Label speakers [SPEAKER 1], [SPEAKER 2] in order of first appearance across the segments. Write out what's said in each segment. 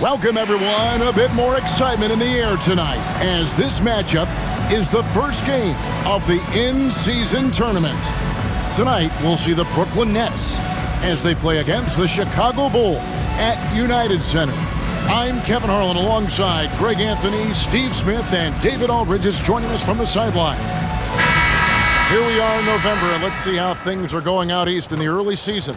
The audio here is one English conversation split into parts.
[SPEAKER 1] Welcome, everyone. A bit more excitement in the air tonight as this matchup is the first game of the in-season tournament. Tonight, we'll see the Brooklyn Nets as they play against the Chicago Bulls at United Center. I'm Kevin Harlan alongside Greg Anthony, Steve Smith, and David Aldridge is joining us from the sideline. Here we are in November, and let's see how things are going out east in the early season.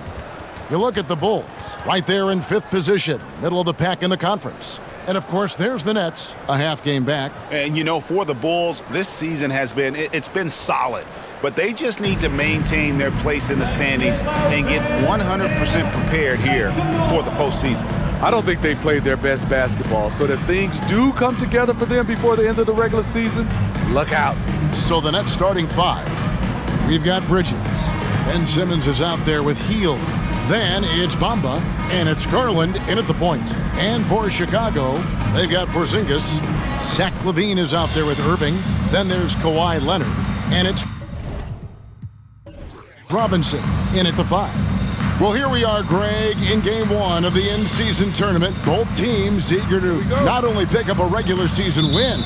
[SPEAKER 1] You look at the Bulls, right there in 5th position, middle of the pack in the conference. And, of course, there's the Nets, a half game back.
[SPEAKER 2] And, you know, for the Bulls, this season has been, it's been solid. But they just need to maintain their place in the standings and get 100% prepared here for the postseason.
[SPEAKER 3] I don't think they played their best basketball, so that things do come together for them before the end of the regular season, look out.
[SPEAKER 1] So the Nets starting 5. We've got Bridges. Ben Simmons is out there with Hield. Then it's Bamba, and it's Garland in at the point. And for Chicago, they've got Porzingis. Zach LaVine is out there with Irving. Then there's Kawhi Leonard, and it's Robinson in at the 5. Well, here we are, Greg, in Game 1 of the in-season tournament. Both teams eager to not only pick up a regular season win,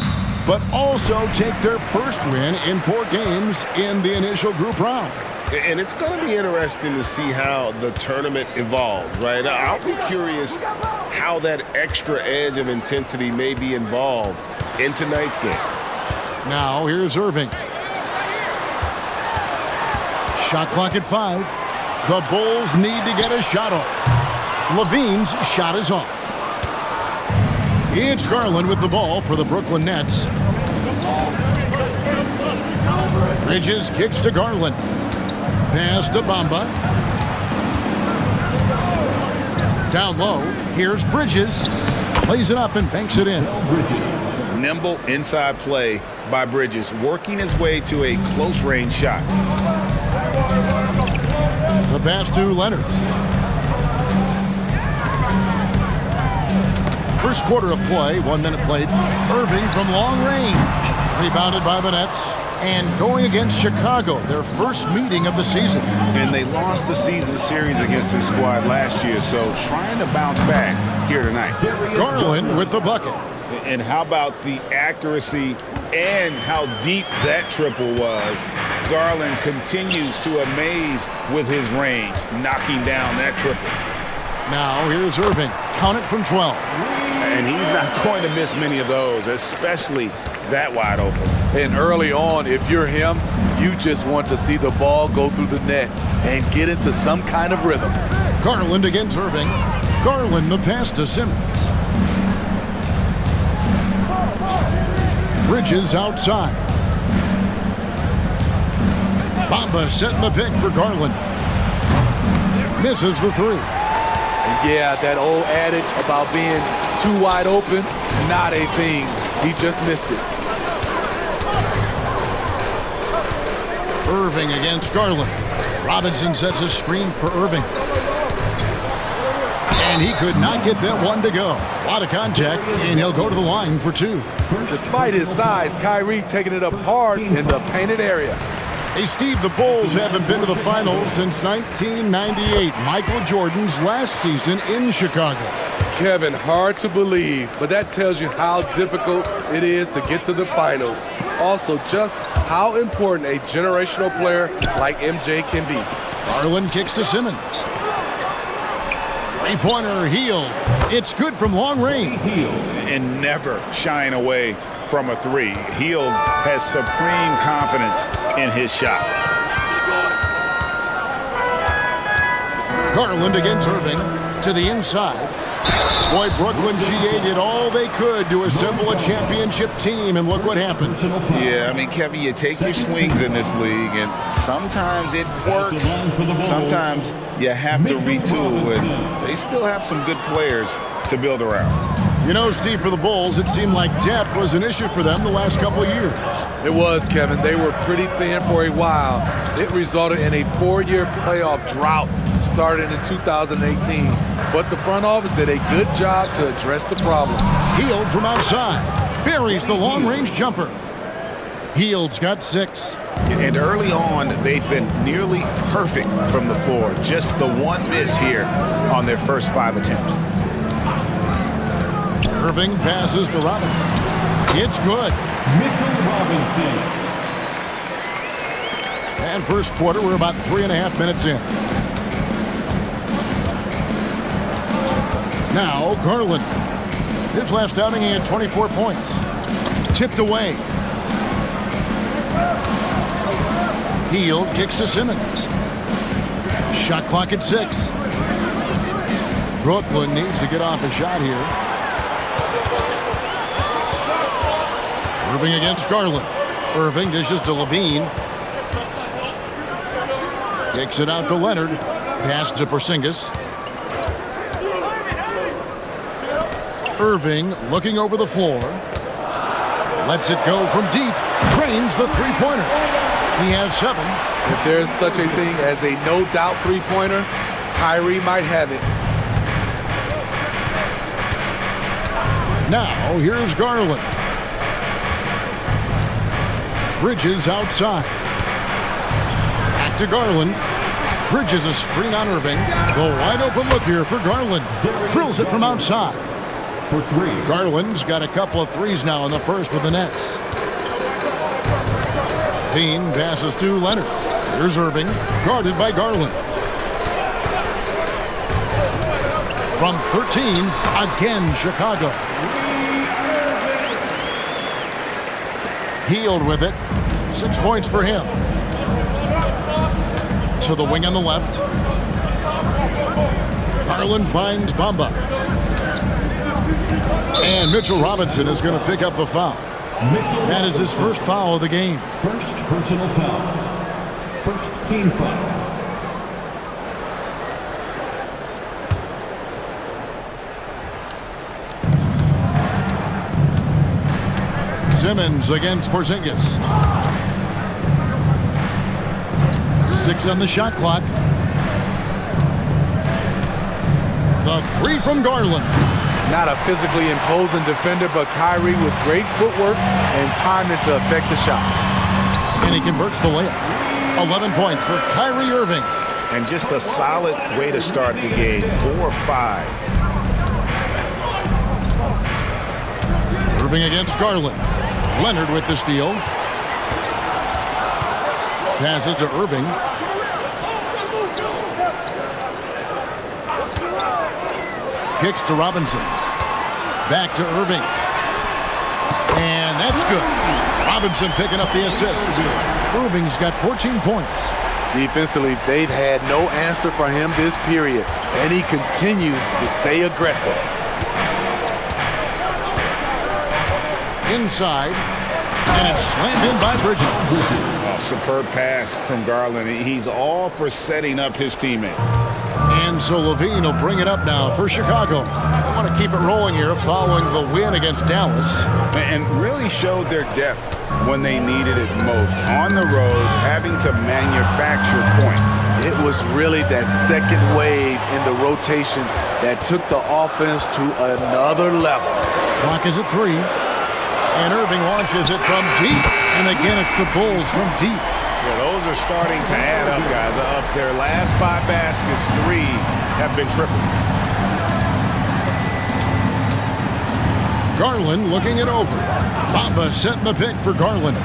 [SPEAKER 1] but also take their first win in 4 games in the initial group round.
[SPEAKER 4] And it's going to be interesting to see how the tournament evolves, right? I'll be curious how that extra edge of intensity may be involved in tonight's game.
[SPEAKER 1] Now, here's Irving. Shot clock at 5. The Bulls need to get a shot off. LaVine's shot is off. It's Garland with the ball for the Brooklyn Nets. Bridges kicks to Garland. Pass to Bamba. Down low, here's Bridges. Plays it up and banks it in.
[SPEAKER 2] Nimble inside play by Bridges, working his way to a close-range shot.
[SPEAKER 1] The pass to Leonard. First quarter of play, 1 minute played. Irving from long range. Rebounded by the Nets. And going against Chicago, their first meeting of the season.
[SPEAKER 2] And they lost the season series against this squad last year, so trying to bounce back here tonight.
[SPEAKER 1] Garland with the bucket.
[SPEAKER 2] And how about the accuracy and how deep that triple was? Garland continues to amaze with his range, knocking down that triple.
[SPEAKER 1] Now here's Irving. Count it from 12.
[SPEAKER 2] And he's not going to miss many of those, especially that wide open.
[SPEAKER 3] And early on, if you're him, you just want to see the ball go through the net and get into some kind of rhythm.
[SPEAKER 1] Garland against Irving. Garland the pass to Simmons. Bridges outside. Bamba setting the pick for Garland. Misses the 3.
[SPEAKER 3] And yeah, that old adage about being too wide open, not a thing. He just missed it.
[SPEAKER 1] Irving against Garland. Robinson sets a screen for Irving. And he could not get that one to go. A lot of contact, and he'll go to the line for 2.
[SPEAKER 3] Despite his size, Kyrie taking it up hard in the painted area.
[SPEAKER 1] Hey, Steve, the Bulls haven't been to the finals since 1998, Michael Jordan's last season in Chicago.
[SPEAKER 3] Kevin, hard to believe, but that tells you how difficult it is to get to the finals. Also, just how important a generational player like MJ can be.
[SPEAKER 1] Garland kicks to Simmons. Three-pointer, Hield. It's good from long range.
[SPEAKER 2] And never shying away from a three. Hield has supreme confidence in his shot.
[SPEAKER 1] Garland against Irving to the inside. Boy, Brooklyn GA did all they could to assemble a championship team, and look what happened.
[SPEAKER 2] Yeah, I mean, Kevin, you take your swings in this league, and sometimes it works. Sometimes you have to retool, and they still have some good players to build around.
[SPEAKER 1] You know, Steve, for the Bulls, it seemed like depth was an issue for them the last couple of years.
[SPEAKER 3] It was, Kevin. They were pretty thin for a while. It resulted in a 4-year playoff drought starting in 2018. But the front office did a good job to address the problem.
[SPEAKER 1] Hield from outside. Buries the long-range jumper. Hield's got 6.
[SPEAKER 2] And early on, they've been nearly perfect from the floor. Just the one miss here on their first 5 attempts.
[SPEAKER 1] Irving passes to Robinson. It's good. And first quarter, we're about 3.5 minutes in. Now, Garland. His last outing, he had 24 points. Tipped away. Hield kicks to Simmons. Shot clock at 6. Brooklyn needs to get off a shot here. Irving against Garland. Irving dishes to Levine. Kicks it out to Leonard. Pass to Porzingis. Irving looking over the floor. Lets it go from deep. Drains the three-pointer. He has 7.
[SPEAKER 3] If there's such a thing as a no-doubt three-pointer, Kyrie might have it.
[SPEAKER 1] Now, here's Garland. Bridges outside. Back to Garland. Bridges a screen on Irving. The wide open look here for Garland. Drills it from outside.
[SPEAKER 5] For 3.
[SPEAKER 1] Garland's got a couple of threes now in the first with the Nets. Bean passes to Leonard. Here's Irving, guarded by Garland. From 13, again Chicago. Hield with it. 6 points for him. To the wing on the left. Garland finds Bamba. And Mitchell Robinson is going to pick up the foul. That is his first foul of the game.
[SPEAKER 5] First personal foul. First team foul.
[SPEAKER 1] Simmons against Porzingis. 6 on the shot clock. The 3 from Garland.
[SPEAKER 3] Not a physically imposing defender, but Kyrie with great footwork and timing to affect the shot.
[SPEAKER 1] And he converts the layup. 11 points for Kyrie Irving.
[SPEAKER 2] And just a solid way to start the game. 4-5.
[SPEAKER 1] Irving against Garland. Leonard with the steal. Passes to Irving. Kicks to Robinson. Back to Irving. And that's good. Robinson picking up the assist. Irving's got 14 points.
[SPEAKER 3] Defensively, they've had no answer for him this period, and he continues to stay aggressive.
[SPEAKER 1] Inside, and it's slammed in by Bridges.
[SPEAKER 2] Oh, superb pass from Garland. He's all for setting up his teammate.
[SPEAKER 1] And so Levine will bring it up now for Chicago. They want to keep it rolling here following the win against Dallas.
[SPEAKER 2] And really showed their depth when they needed it most. On the road, having to manufacture points.
[SPEAKER 3] It was really that second wave in the rotation that took the offense to another level.
[SPEAKER 1] Clock is at 3. And Irving launches it from deep. And again, it's the Bulls from deep.
[SPEAKER 2] Yeah, those are starting to add up, guys. Up their last 5 baskets, 3 have been tripled.
[SPEAKER 1] Garland looking it over. Bamba setting the pick for Garland.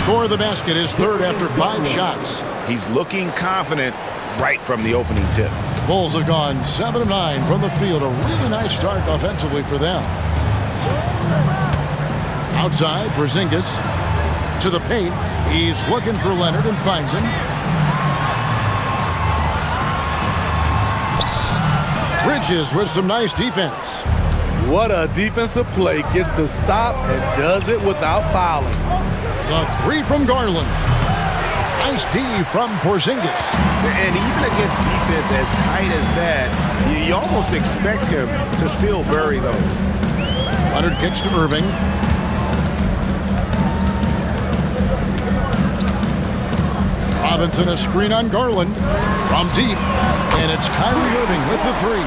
[SPEAKER 1] Score of the basket is 3rd after 5 shots.
[SPEAKER 2] He's looking confident, right from the opening tip.
[SPEAKER 1] Bulls have gone 7 of 9 from the field. A really nice start offensively for them. Outside, Porzingis to the paint. He's looking for Leonard and finds him. Bridges with some nice defense.
[SPEAKER 3] What a defensive play. Gets the stop and does it without fouling.
[SPEAKER 1] The 3 from Garland. Nice D from Porzingis.
[SPEAKER 2] And even against defense as tight as that, you almost expect him to still bury those.
[SPEAKER 1] Leonard kicks to Irving. Robinson a screen on Garland from deep. And it's Kyrie Irving with the 3.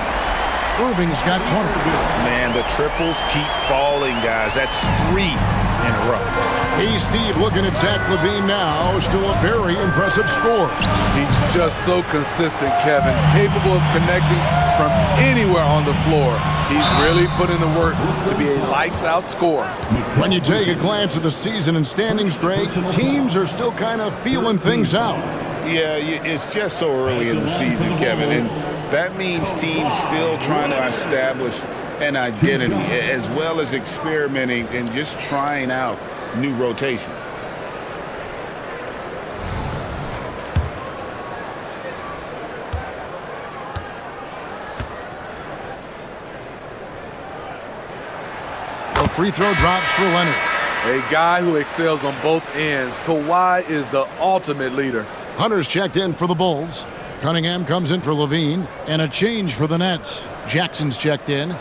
[SPEAKER 1] Irving's got 20.
[SPEAKER 2] Man, the triples keep falling, guys. That's 3 in a row.
[SPEAKER 1] Hey, Steve, looking at Zach LaVine now. Still a very impressive score.
[SPEAKER 3] He's just so consistent, Kevin. Capable of connecting from anywhere on the floor. He's really put in the work to be a lights-out scorer.
[SPEAKER 1] When you take a glance at the season and standings, Greg, teams are still kind of feeling things out.
[SPEAKER 2] Yeah, it's just so early in the season, Kevin, and that means teams still trying to establish an identity as well as experimenting and just trying out new rotations.
[SPEAKER 1] The free throw drops for Leonard.
[SPEAKER 3] A guy who excels on both ends. Kawhi is the ultimate leader.
[SPEAKER 1] Hunter's checked in for the Bulls. Cunningham comes in for LaVine. And a change for the Nets. Jackson's checked in.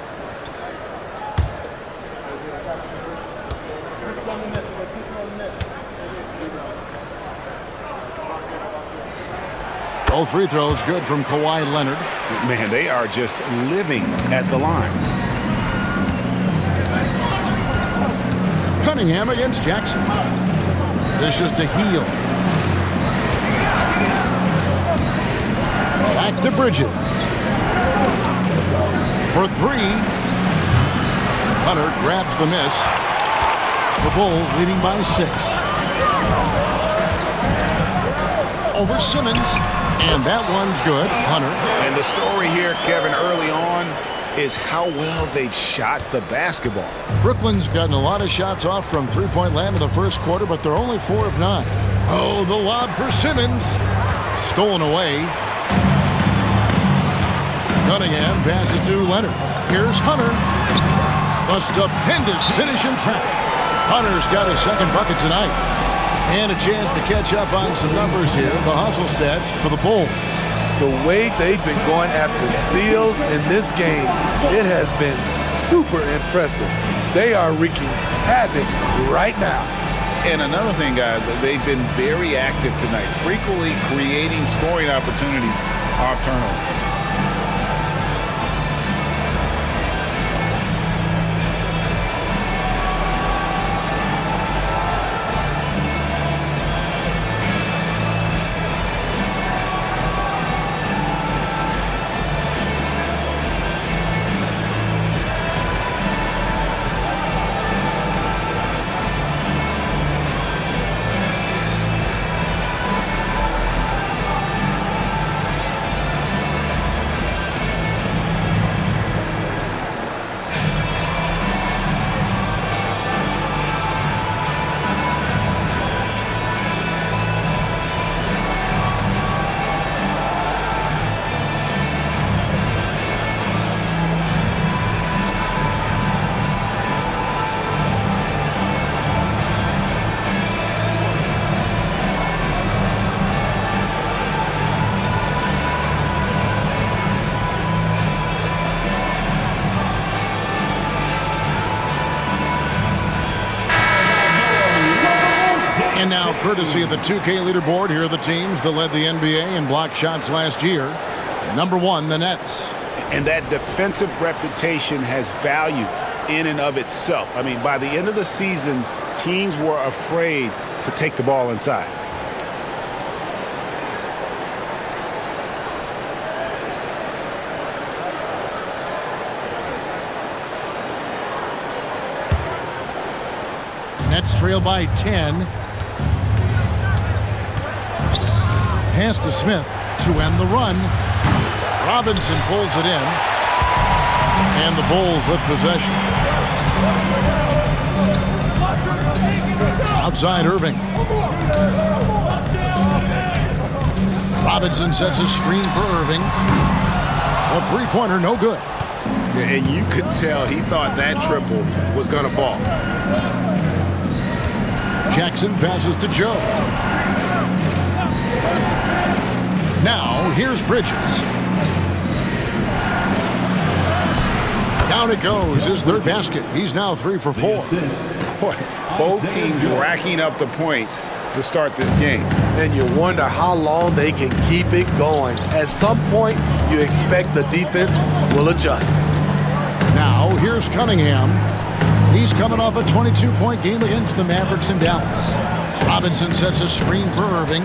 [SPEAKER 1] Both free throws good from Kawhi Leonard.
[SPEAKER 2] Man, they are just living at the line.
[SPEAKER 1] Cunningham against Jackson. Dishes to Heel. Back to Bridges. For 3. Hunter grabs the miss. The Bulls leading by 6. Over Simmons. And that one's good. Hunter.
[SPEAKER 2] And the story here, Kevin, early on is how well they've shot the basketball.
[SPEAKER 1] Brooklyn's gotten a lot of shots off from three-point land in the first quarter, but they're only 4 of 9. Oh, the lob for Simmons. Stolen away. Cunningham passes to Leonard. Here's Hunter. A stupendous finish in traffic. Hunter's got his second bucket tonight. And a chance to catch up on some numbers here. The hustle stats for the Bulls.
[SPEAKER 3] The way they've been going after steals in this game, it has been super impressive. They are wreaking havoc right now.
[SPEAKER 2] And another thing, guys, they've been very active tonight, frequently creating scoring opportunities off turnovers.
[SPEAKER 1] And now, courtesy of the 2K leaderboard, here are the teams that led the NBA in block shots last year. Number 1, the Nets.
[SPEAKER 2] And that defensive reputation has value in and of itself. I mean, by the end of the season, teams were afraid to take the ball inside.
[SPEAKER 1] Nets trail by 10. Pass to Smith. to end the run. Robinson pulls it in. And the Bulls with possession. Outside Irving. Robinson sets a screen for Irving. A three-pointer, no good.
[SPEAKER 4] And you could tell he thought that triple was going to fall.
[SPEAKER 1] Jackson passes to Joe. Now, here's Bridges. Down it goes, his third basket. He's now 3 for 4.
[SPEAKER 2] Boy, both teams racking up the points to start this game.
[SPEAKER 3] And you wonder how long they can keep it going. At some point, you expect the defense will adjust.
[SPEAKER 1] Now, here's Cunningham. He's coming off a 22-point game against the Mavericks in Dallas. Robinson sets a screen for Irving.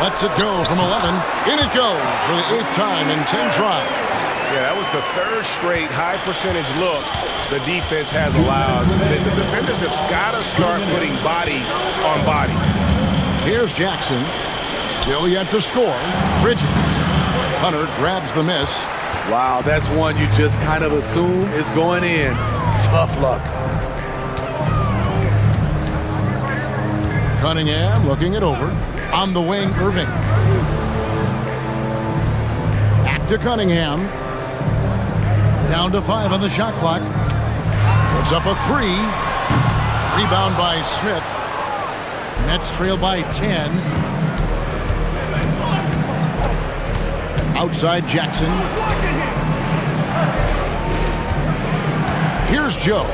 [SPEAKER 1] Lets it go from 11. In it goes for the 8th time in 10 tries.
[SPEAKER 4] Yeah, that was the 3rd straight high-percentage look the defense has allowed. The defenders have got to start putting bodies on bodies.
[SPEAKER 1] Here's Jackson. Still yet to score. Bridges. Hunter grabs the miss.
[SPEAKER 3] Wow, that's one you just kind of assume is going in. Tough luck.
[SPEAKER 1] Cunningham looking it over. On the wing, Irving. Back to Cunningham. Down to 5 on the shot clock. Puts up a 3. Rebound by Smith. Nets trail by 10. Outside Jackson. Here's Joe.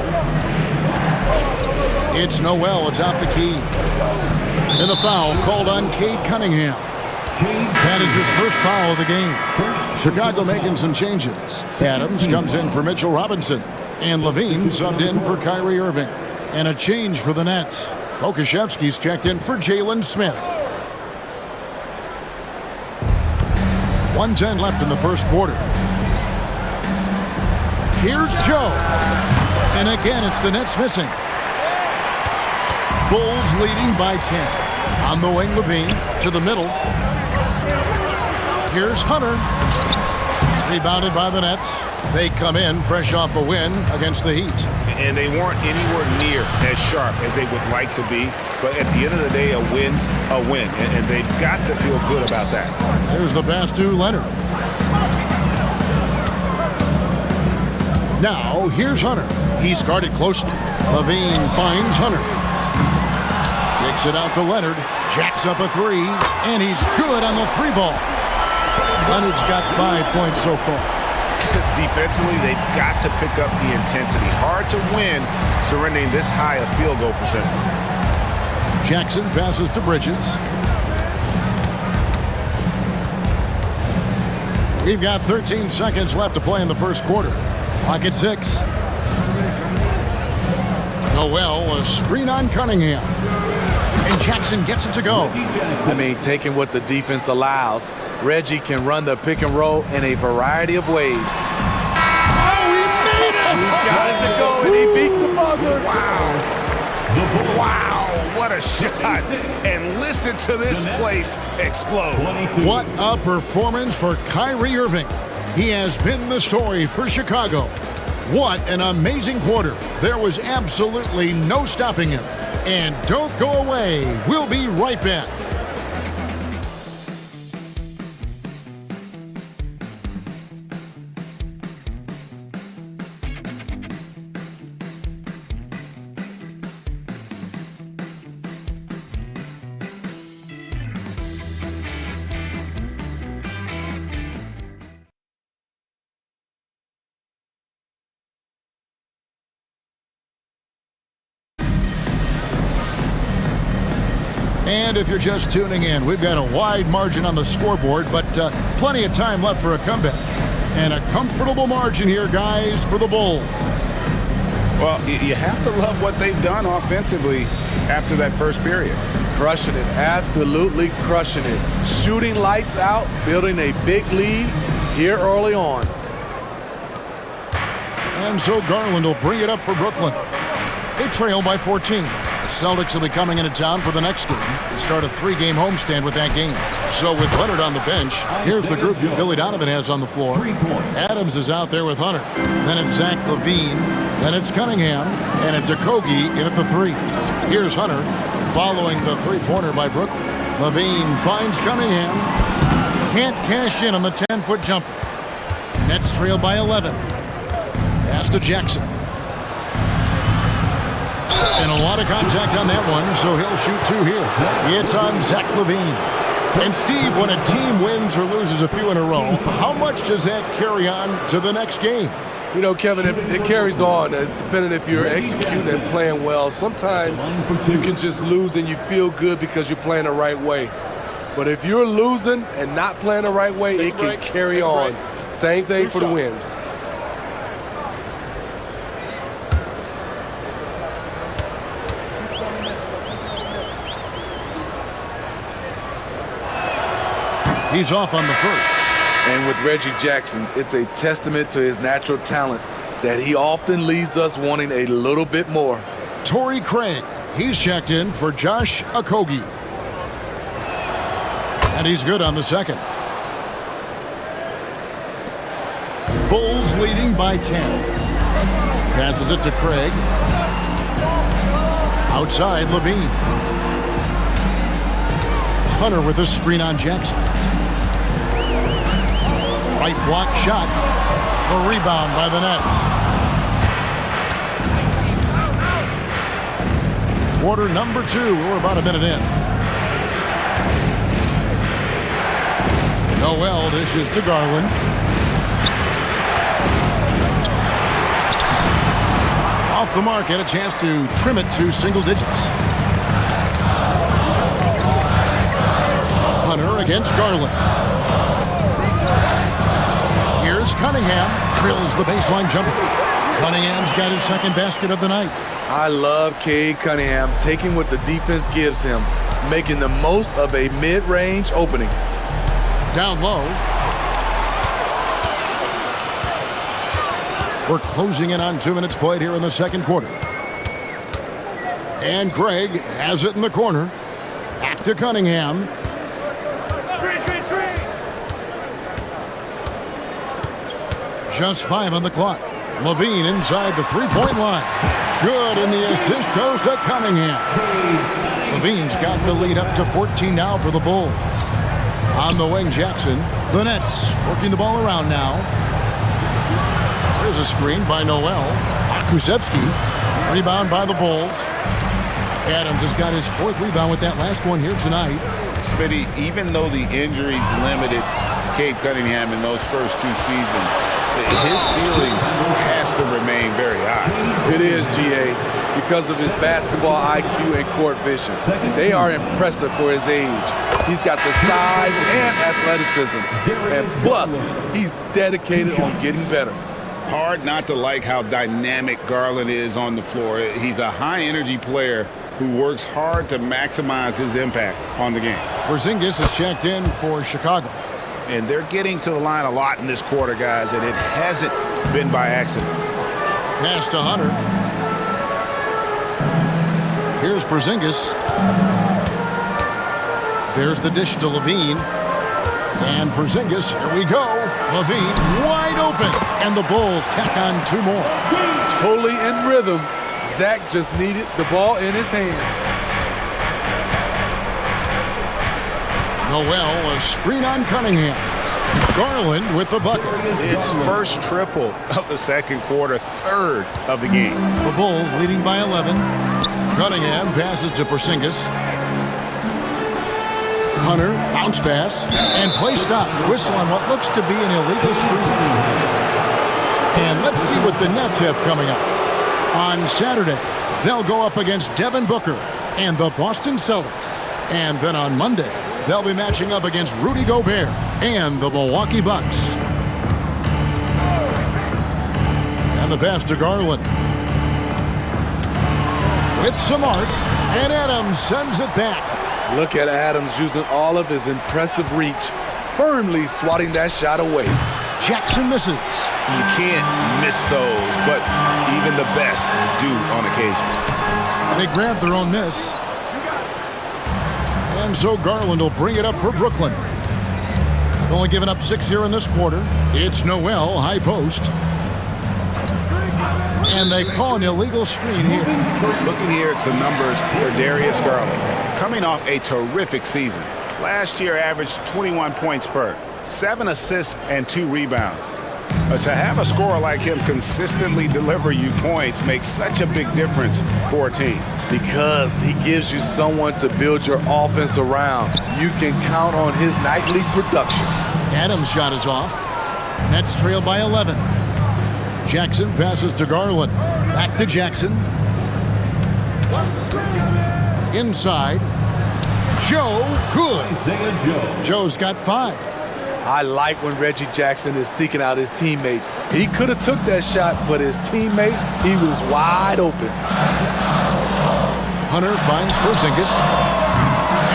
[SPEAKER 1] It's Noel. It's out the key. And the foul called on Cade Cunningham. That is his first foul of the game. Chicago making some changes. Adams comes in for Mitchell Robinson. And Levine subbed in for Kyrie Irving. And a change for the Nets. Okashevsky's checked in for Jalen Smith. 1:10 left in the first quarter. Here's Joe. And again, it's the Nets missing. Bulls leading by 10. On the wing, Levine to the middle. Here's Hunter. Rebounded by the Nets. They come in fresh off a win against the Heat.
[SPEAKER 2] And they weren't anywhere near as sharp as they would like to be. But at the end of the day, a win's a win. And they've got to feel good about that.
[SPEAKER 1] There's the pass to Leonard. Now, here's Hunter. He's guarded closely. Levine finds Hunter. Kicks it out to Leonard. Jacks up a 3. And he's good on the 3 ball. Leonard's got 5 points so far.
[SPEAKER 2] Defensively, they've got to pick up the intensity. Hard to win surrendering this high a field goal percentage.
[SPEAKER 1] Jackson passes to Bridges. We've got 13 seconds left to play in the first quarter. Clock at 6. Noel, a screen on Cunningham. And Jackson gets it to go.
[SPEAKER 3] I mean, taking what the defense allows, Reggie can run the pick and roll in a variety of ways.
[SPEAKER 1] Oh, he made it!
[SPEAKER 3] He got it to go, and he beat the buzzer.
[SPEAKER 2] Wow. Wow, what a shot. And listen to this place explode.
[SPEAKER 1] What a performance for Kyrie Irving. He has been the story for Chicago. What an amazing quarter. There was absolutely no stopping him. And don't go away. We'll be right back. And if you're just tuning in, we've got a wide margin on the scoreboard, but plenty of time left for a comeback. And a comfortable margin here, guys, for the Bulls.
[SPEAKER 2] Well, you have to love what they've done offensively after that first period.
[SPEAKER 3] Crushing it, absolutely crushing it. Shooting lights out, building a big lead here early on.
[SPEAKER 1] And so Garland will bring it up for Brooklyn. They trail by 14. The Celtics will be coming into town for the next game and start a 3-game homestand with that game. So with Leonard on the bench, here's the group Billy Donovan has on the floor. Adams is out there with Hunter. Then it's Zach LaVine. Then it's Cunningham. And it's Okogie in at the 3. Here's Hunter following the three-pointer by Brooklyn. LaVine finds Cunningham. Can't cash in on the 10-foot jumper. Nets trail by 11. Pass to Jackson. And a lot of contact on that one, so he'll shoot 2 here. It's on Zach LaVine. And Steve, when a team wins or loses a few in a row, how much does that carry on to the next game?
[SPEAKER 3] You know, Kevin, it carries on. It's dependent if you're executing and playing well. Sometimes you can just lose and you feel good because you're playing the right way. But if you're losing and not playing the right way, it can carry on. Same thing for the wins.
[SPEAKER 1] He's off on the first.
[SPEAKER 3] And with Reggie Jackson, it's a testament to his natural talent that he often leaves us wanting a little bit more.
[SPEAKER 1] Torrey Craig, he's checked in for Josh Okogie. And he's good on the second. Bulls leading by 10. Passes it to Craig. Outside, LaVine. Hunter with a screen on Jackson. Right block shot. A rebound by the Nets. Quarter number 2. We're about a minute in. Noel dishes to Garland. Off the mark, had a chance to trim it to single digits. Hunter against Garland. Here's Cunningham. Drills the baseline jumper. Cunningham's got his second basket of the night.
[SPEAKER 3] I love Cade Cunningham taking what the defense gives him, making the most of a mid-range opening.
[SPEAKER 1] Down low. We're closing in on 2 minutes played here in the second quarter. And Craig has it in the corner. Back to Cunningham. Just 5 on the clock. LaVine inside the three-point line. Good, and the assist goes to Cunningham. LaVine's got the lead up to 14 now for the Bulls. On the wing, Jackson. The Nets working the ball around now. There's a screen by Noel. Kusevsky. Rebound by the Bulls. Adams has got his 4th rebound with that last one here tonight.
[SPEAKER 2] Smitty, even though the injuries limited Cade Cunningham in those first 2 seasons, his ceiling has to remain very high.
[SPEAKER 3] It is, GA, because of his basketball IQ and court vision. They are impressive for his age. He's got the size and athleticism. And plus, he's dedicated on getting better.
[SPEAKER 2] Hard not to like how dynamic Garland is on the floor. He's a high-energy player who works hard to maximize his impact on the game.
[SPEAKER 1] Porzingis is checked in for Chicago.
[SPEAKER 2] And they're getting to the line a lot in this quarter, guys, and it hasn't been by accident.
[SPEAKER 1] Pass to Hunter. Here's Porzingis. There's the dish to LaVine. And Porzingis, here we go. LaVine wide open. And the Bulls tack on 2 more.
[SPEAKER 3] Totally in rhythm. Zach just needed the ball in his hands.
[SPEAKER 1] Noel, a screen on Cunningham. Garland with the bucket.
[SPEAKER 2] It's first triple of the second quarter, 3rd of the game.
[SPEAKER 1] The Bulls leading by 11. Cunningham passes to Porzingis. Hunter, bounce pass, and play stops. Whistle on what looks to be an illegal screen. And let's see what the Nets have coming up. On Saturday, they'll go up against Devin Booker and the Boston Celtics. And then on Monday, they'll be matching up against Rudy Gobert and the Milwaukee Bucks. And the pass to Garland. With some arc, and Adams sends it back.
[SPEAKER 3] Look at Adams using all of his impressive reach, firmly swatting that shot away.
[SPEAKER 1] Jackson misses.
[SPEAKER 2] You can't miss those, but even the best do on occasion.
[SPEAKER 1] They grab their own miss. And so Garland will bring it up for Brooklyn. Only giving up 6 here in this quarter. It's Noel, high post. And they call an illegal screen here.
[SPEAKER 2] Looking here at some numbers for Darius Garland. Coming off a terrific season. Last year averaged 21 points per, 7 assists and 2 rebounds. To have a scorer like him consistently deliver you points makes such a big difference for a team.
[SPEAKER 3] Because he gives you someone to build your offense around. You can count on his nightly production.
[SPEAKER 1] Adams' shot is off. Nets trail by 11. Jackson passes to Garland. Back to Jackson. Inside. Joe, good. Joe's got 5.
[SPEAKER 3] I like when Reggie Jackson is seeking out his teammates. He could have took that shot, but his teammate, he was wide open.
[SPEAKER 1] Hunter finds Porzingis.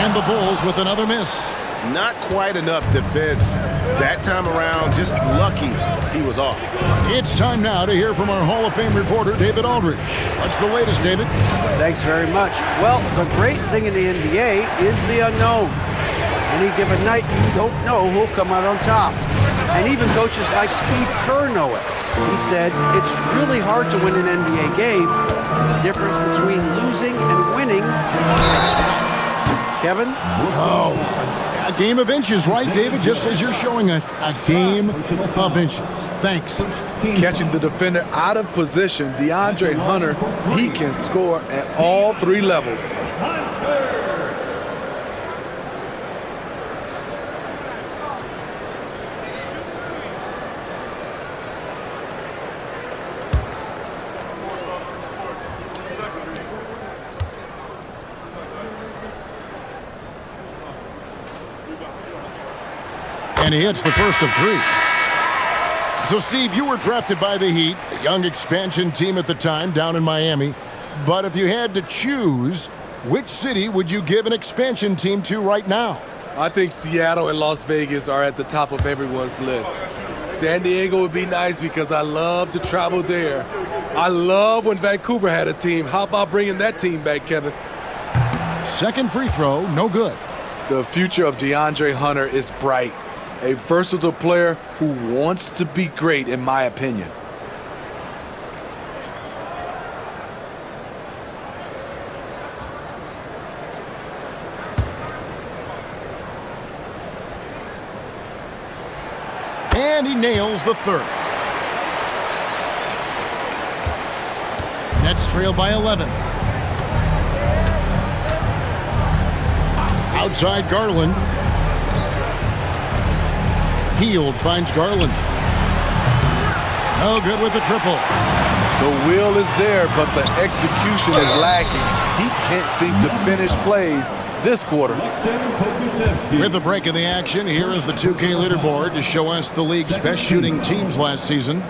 [SPEAKER 1] And the Bulls with another miss.
[SPEAKER 4] Not quite enough defense that time around. Just lucky he was off.
[SPEAKER 1] It's time now to hear from our Hall of Fame reporter, David Aldridge. What's the latest, David?
[SPEAKER 6] Thanks very much. Well, the great thing in the NBA is the unknown. Any given night, you don't know who'll come out on top. And even coaches like Steve Kerr know it. He said, it's really hard to win an NBA game, and the difference between losing and winning Kevin?
[SPEAKER 1] Oh, a game of inches, right, David? Just as you're showing us, a game of inches. Thanks.
[SPEAKER 3] Catching the defender out of position, DeAndre Hunter, he can score at all 3 levels.
[SPEAKER 1] And he hits the first of 3. So, Steve, you were drafted by the Heat, a young expansion team at the time down in Miami. But if you had to choose, which city would you give an expansion team to right now?
[SPEAKER 3] I think Seattle and Las Vegas are at the top of everyone's list. San Diego would be nice because I love to travel there. I love when Vancouver had a team. How about bringing that team back, Kevin?
[SPEAKER 1] Second free throw, no good.
[SPEAKER 3] The future of DeAndre Hunter is bright. A versatile player who wants to be great, in my opinion.
[SPEAKER 1] And he nails the 3rd. Nets trail by 11. Outside Garland. Hield finds Garland. No good with the triple.
[SPEAKER 3] The will is there, but the execution is lacking. He can't seem to finish plays this quarter.
[SPEAKER 1] With the break in the action, here is the 2K leaderboard to show us the league's best shooting teams last season.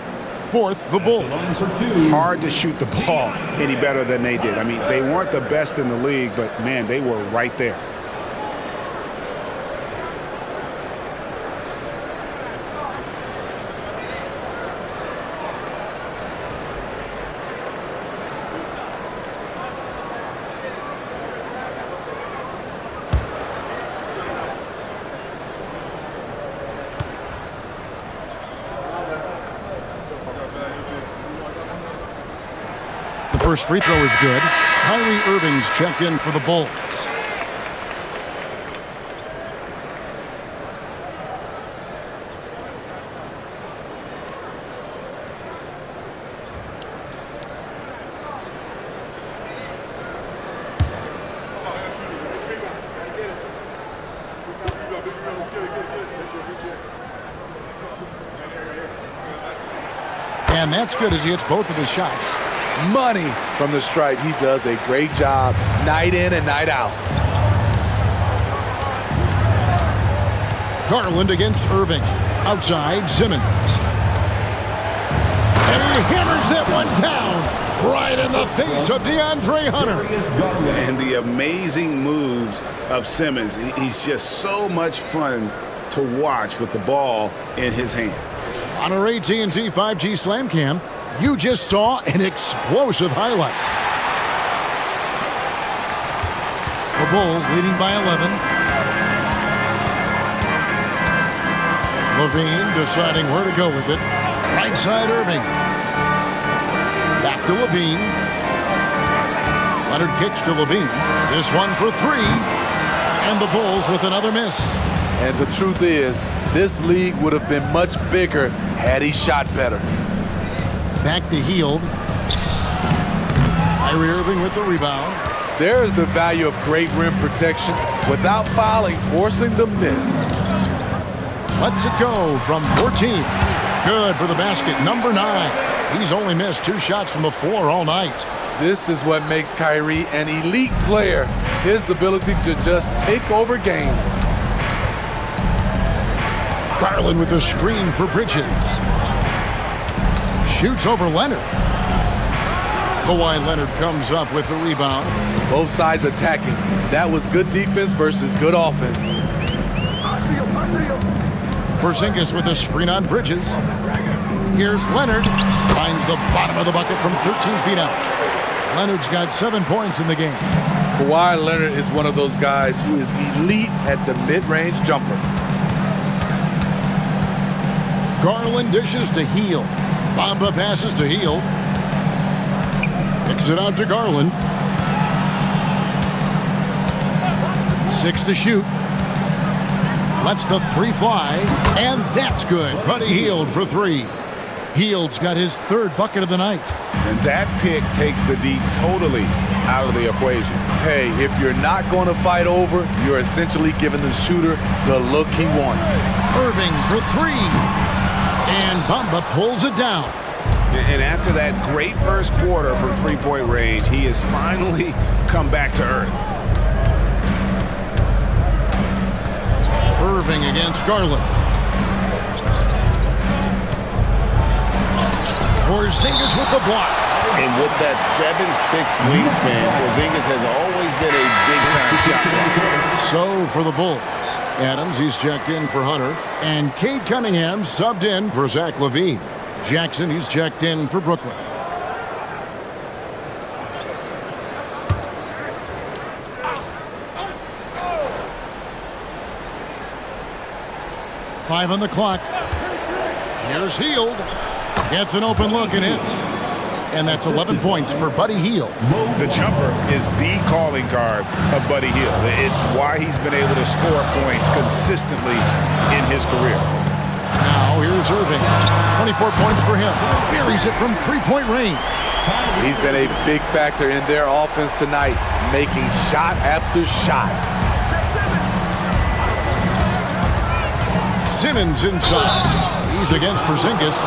[SPEAKER 1] 4th, the Bulls.
[SPEAKER 2] Hard to shoot the ball any better than they did. I mean, they weren't the best in the league, but, man, they were right there.
[SPEAKER 1] First free throw is good. Kyrie Irving's checked in for the Bulls. And that's good as he hits both of his shots.
[SPEAKER 3] Money from the stripe. He does a great job night in and night out.
[SPEAKER 1] Garland against Irving. Outside, Simmons. And he hammers that one down right in the face of DeAndre Hunter.
[SPEAKER 2] And the amazing moves of Simmons. He's just so much fun to watch with the ball in his hand.
[SPEAKER 1] On our AT&T 5G Slam Cam, you just saw an explosive highlight. The Bulls leading by 11. Levine deciding where to go with it. Right side Irving. Back to Levine. Leonard kicks to Levine. This one for three. And the Bulls with another miss.
[SPEAKER 3] And the truth is, this league would have been much bigger had he shot better.
[SPEAKER 1] Back to Hield. Kyrie Irving with the rebound.
[SPEAKER 3] There is the value of great rim protection without fouling, forcing the miss.
[SPEAKER 1] Lets it go from 14. Good for the basket, number 9. He's only missed 2 shots from the floor all night.
[SPEAKER 3] This is what makes Kyrie an elite player, his ability to just take over games.
[SPEAKER 1] Garland with the screen for Bridges. Shoots over Leonard. Kawhi Leonard comes up with the rebound.
[SPEAKER 3] Both sides attacking. That was good defense versus good offense.
[SPEAKER 1] Porzingis with a screen on Bridges. Here's Leonard. Finds the bottom of the bucket from 13 feet out. Leonard's got 7 points in the game.
[SPEAKER 3] Kawhi Leonard is one of those guys who is elite at the mid-range jumper.
[SPEAKER 1] Garland dishes to Hield. Bamba passes to Hield. Kicks it out to Garland. 6 to shoot. Lets the 3 fly. And that's good. Buddy Hield for 3. Hield's got his 3rd bucket of the night.
[SPEAKER 2] And that pick takes the D totally out of the equation.
[SPEAKER 3] Hey, if you're not going to fight over, you're essentially giving the shooter the look he wants.
[SPEAKER 1] Irving for 3. And Bamba pulls it down.
[SPEAKER 2] And after that great first quarter from three-point range, he has finally come back to earth.
[SPEAKER 1] Irving against Garland. Porzingis with the block.
[SPEAKER 4] And with that 7'6" wingspan, Porzingis has always been a big-time shot blocker.
[SPEAKER 1] So for the Bulls, Adams, he's checked in for Hunter. And Cade Cunningham subbed in for Zach LaVine. Jackson, he's checked in for Brooklyn. Five on the clock. Here's Hield. Gets an open look and hits. And that's 11 points for Buddy Hield.
[SPEAKER 2] The jumper is the calling card of Buddy Hield. It's why he's been able to score points consistently in his career.
[SPEAKER 1] Now here's Irving. 24 points for him. Buries it from 3-point range.
[SPEAKER 3] He's been a big factor in their offense tonight, making shot after shot.
[SPEAKER 1] Simmons inside. He's against Porzingis.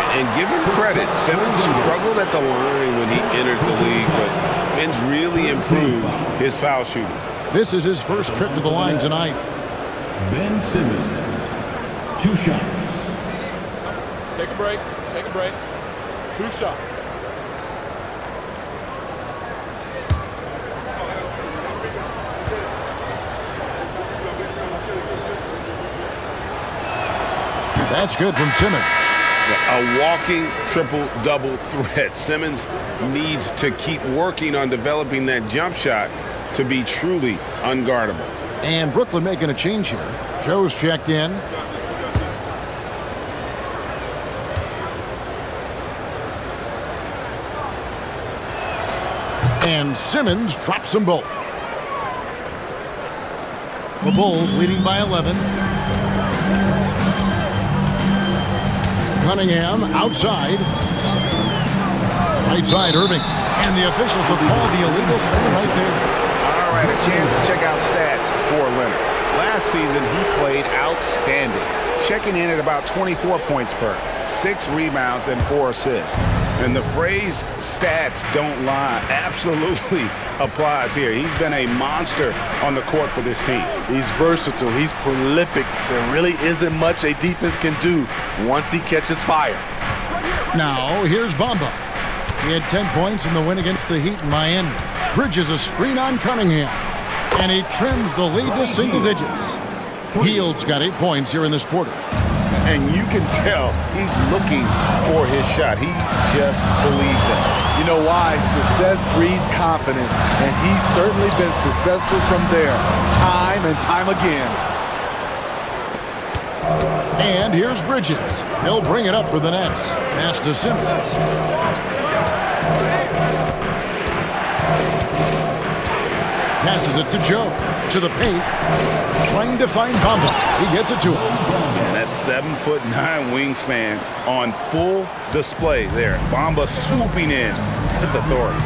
[SPEAKER 4] And give him credit, Simmons struggled at the line when he entered the league, but Ben's really improved his foul shooting.
[SPEAKER 1] This is his first trip to the line tonight.
[SPEAKER 5] Ben Simmons, 2 shots.
[SPEAKER 3] Take a break. Take a break. 2 shots.
[SPEAKER 1] That's good from Simmons.
[SPEAKER 4] A walking triple-double threat. Simmons needs to keep working on developing that jump shot to be truly unguardable.
[SPEAKER 1] And Brooklyn making a change here. Joe's checked in. And Simmons drops them both. The Bulls leading by 11. Cunningham outside. Right side, Irving. And the officials will call the illegal screen right there.
[SPEAKER 2] All right, a chance to check out stats for Leonard. Last season, he played outstanding, checking in at about 24 points per, 6 rebounds, and 4 assists. And the phrase stats don't lie absolutely applies here. He's been a monster on the court for this team.
[SPEAKER 3] He's versatile. He's prolific. There really isn't much a defense can do once he catches fire.
[SPEAKER 1] Now, here's Bamba. He had 10 points in the win against the Heat in Miami. Bridges a screen on Cunningham. And he trims the lead to single digits. Hield's got 8 points here in this quarter.
[SPEAKER 2] and you can tell he's looking for his shot. He just believes in it.
[SPEAKER 3] You know why? Success breeds confidence, and he's certainly been successful from there, time and time again.
[SPEAKER 1] And here's Bridges. He'll bring it up for the Nets. Pass to Simmons. Passes it to Joe. To the paint. Trying to find Bamba. He gets it to him.
[SPEAKER 2] And that's 7'9" wingspan on full display there. Bamba swooping in with authority.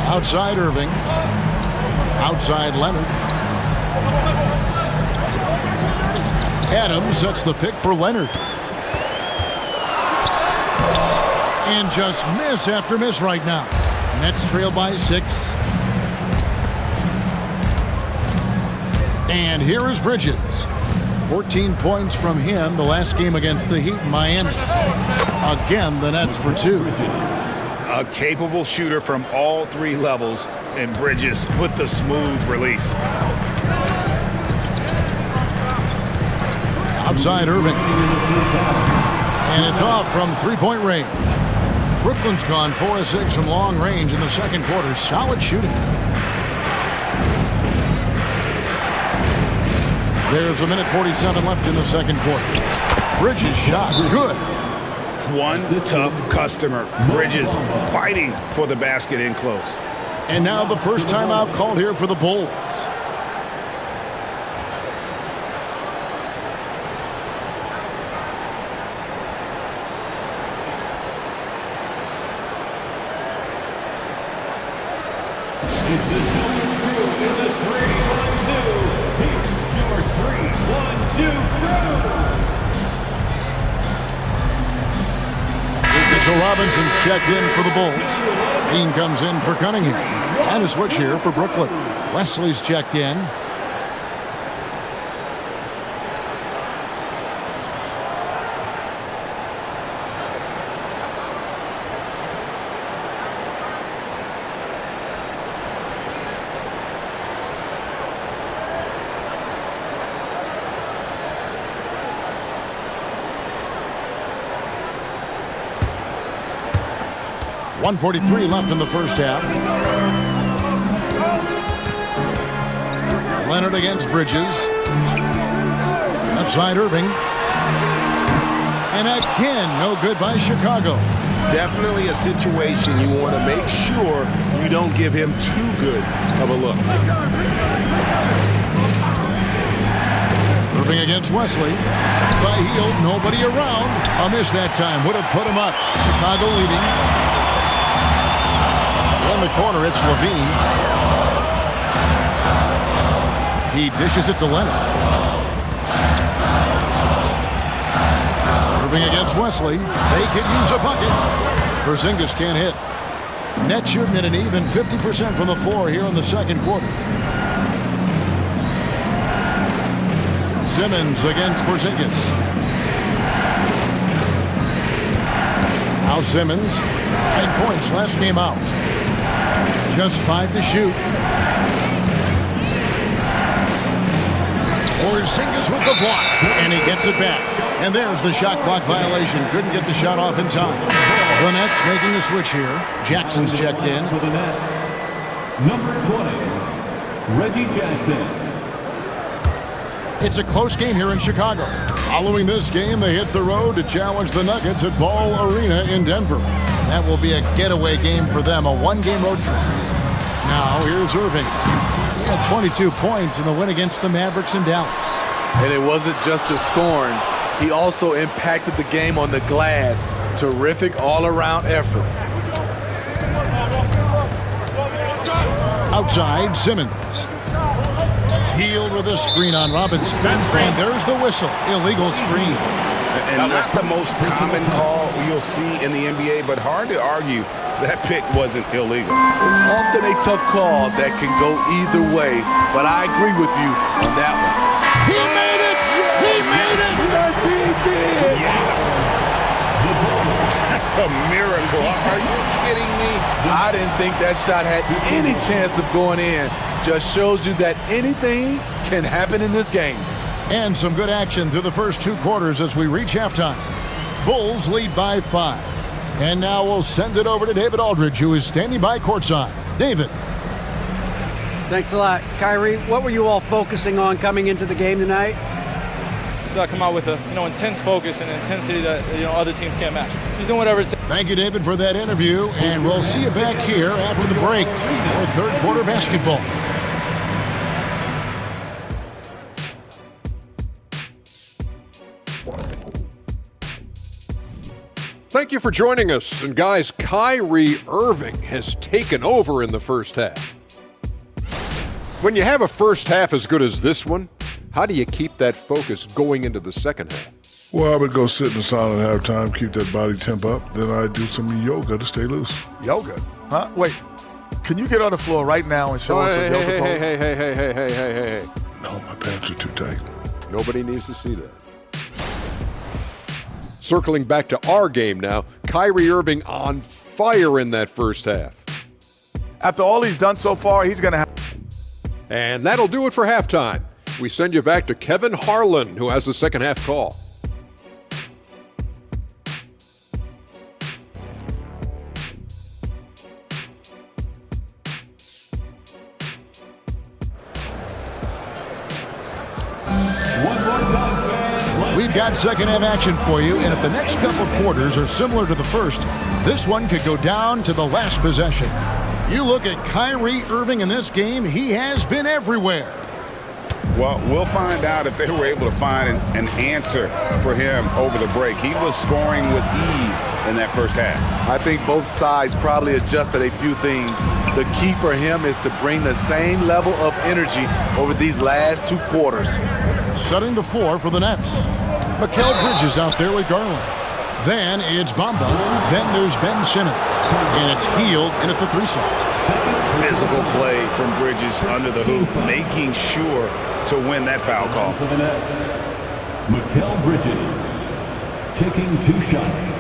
[SPEAKER 1] Outside Irving. Outside Leonard. Adams sets the pick for Leonard. And just miss after miss right now. Nets trail by 6. And here is Bridges. 14 points from him the last game against the Heat in Miami. Again, the Nets for 2.
[SPEAKER 2] A capable shooter from all 3 levels, and Bridges with the smooth release.
[SPEAKER 1] Outside Irving. And it's off from three-point range. Brooklyn's gone 4 of 6 from long range in the second quarter. Solid shooting. There's a minute 47 left in the second quarter. Bridges shot. Good.
[SPEAKER 2] One tough customer. Bridges fighting for the basket in close.
[SPEAKER 1] And now the first timeout called here for the Bulls. Mitchell Robinson's checked in for the Bulls. Dean comes in for Cunningham. And a switch here for Brooklyn. Wesley's checked in. .143 left in the first half. Leonard against Bridges. Left side Irving. And again, no good by Chicago.
[SPEAKER 4] Definitely a situation you want to make sure you don't give him too good of a look.
[SPEAKER 1] Irving against Wesley. Shot by Hield, nobody around. A miss that time, would have put him up. Chicago leading. In the corner, it's Levine. He dishes it to Leonard. Irving against Wesley. They could use a bucket. Porzingis can't hit. Net shooting at an even 50% from the floor here in the second quarter. Simmons against Porzingis. Now Simmons. 9 points last game out. Just 5 to shoot. Porzingis with the block. And he gets it back. And there's the shot clock violation. Couldn't get the shot off in time. The Nets making a switch here. Jackson's checked in.
[SPEAKER 5] For the Nets, number 20, Reggie Jackson.
[SPEAKER 1] It's a close game here in Chicago. Following this game, they hit the road to challenge the Nuggets at Ball Arena in Denver. That will be a getaway game for them, a one-game road trip. Now, here's Irving. He had 22 points in the win against the Mavericks in Dallas.
[SPEAKER 3] And it wasn't just the scoring. He also impacted the game on the glass. Terrific all-around effort.
[SPEAKER 1] Outside, Simmons. Hield with a screen on Robinson. And there's the whistle. Illegal screen.
[SPEAKER 2] And not the most common call you'll see in the NBA, but hard to argue that pick wasn't illegal.
[SPEAKER 3] It's often a tough call that can go either way, but I agree with you on that one.
[SPEAKER 1] He made it! He made it!
[SPEAKER 3] Yes, he did!
[SPEAKER 2] Yeah. That's a miracle. Are you kidding me?
[SPEAKER 3] I didn't think that shot had any chance of going in. Just shows you that anything can happen in this game.
[SPEAKER 1] And some good action through the first 2 quarters as we reach halftime. Bulls lead by 5. And now we'll send it over to David Aldridge, who is standing by courtside. David.
[SPEAKER 6] Thanks a lot. Kyrie, what were you all focusing on coming into the game tonight?
[SPEAKER 7] So I come out with a intense focus and intensity that other teams can't match. Just doing whatever it takes.
[SPEAKER 1] Thank you, David, for that interview, and we'll see you back here after the break for third quarter basketball.
[SPEAKER 8] Thank you for joining us. And guys, Kyrie Irving has taken over in the first half. When you have a first half as good as this one, how do you keep that focus going into the second half?
[SPEAKER 9] Well, I would go sit in the sauna at halftime, keep that body temp up. Then I'd do some yoga to stay loose.
[SPEAKER 10] Yoga? Huh? Wait, can you get on the floor right now and show us a yoga pose?
[SPEAKER 8] Hey.
[SPEAKER 9] No, my pants are too tight.
[SPEAKER 8] Nobody needs to see that. Circling back to our game now, Kyrie Irving on fire in that first half.
[SPEAKER 10] After all he's done so far, he's going to have...
[SPEAKER 8] And that'll do it for halftime. We send you back to Kevin Harlan, who has the second half call.
[SPEAKER 1] We've got second half action for you, and if the next couple quarters are similar to the first, this one could go down to the last possession. You look at Kyrie Irving in this game, he has been everywhere.
[SPEAKER 2] Well, we'll find out if they were able to find an answer for him over the break. He was scoring with ease in that first half.
[SPEAKER 3] I think both sides probably adjusted a few things. The key for him is to bring the same level of energy over these last 2 quarters.
[SPEAKER 1] Setting the floor for the Nets. Mikal Bridges out there with Garland. Then it's Bamba. Then there's Ben Simmons. And it's Hield in at the 3 slot.
[SPEAKER 2] Physical play from Bridges under the hoop, making sure to win that foul call.
[SPEAKER 5] For the net, Mikal Bridges taking 2 shots.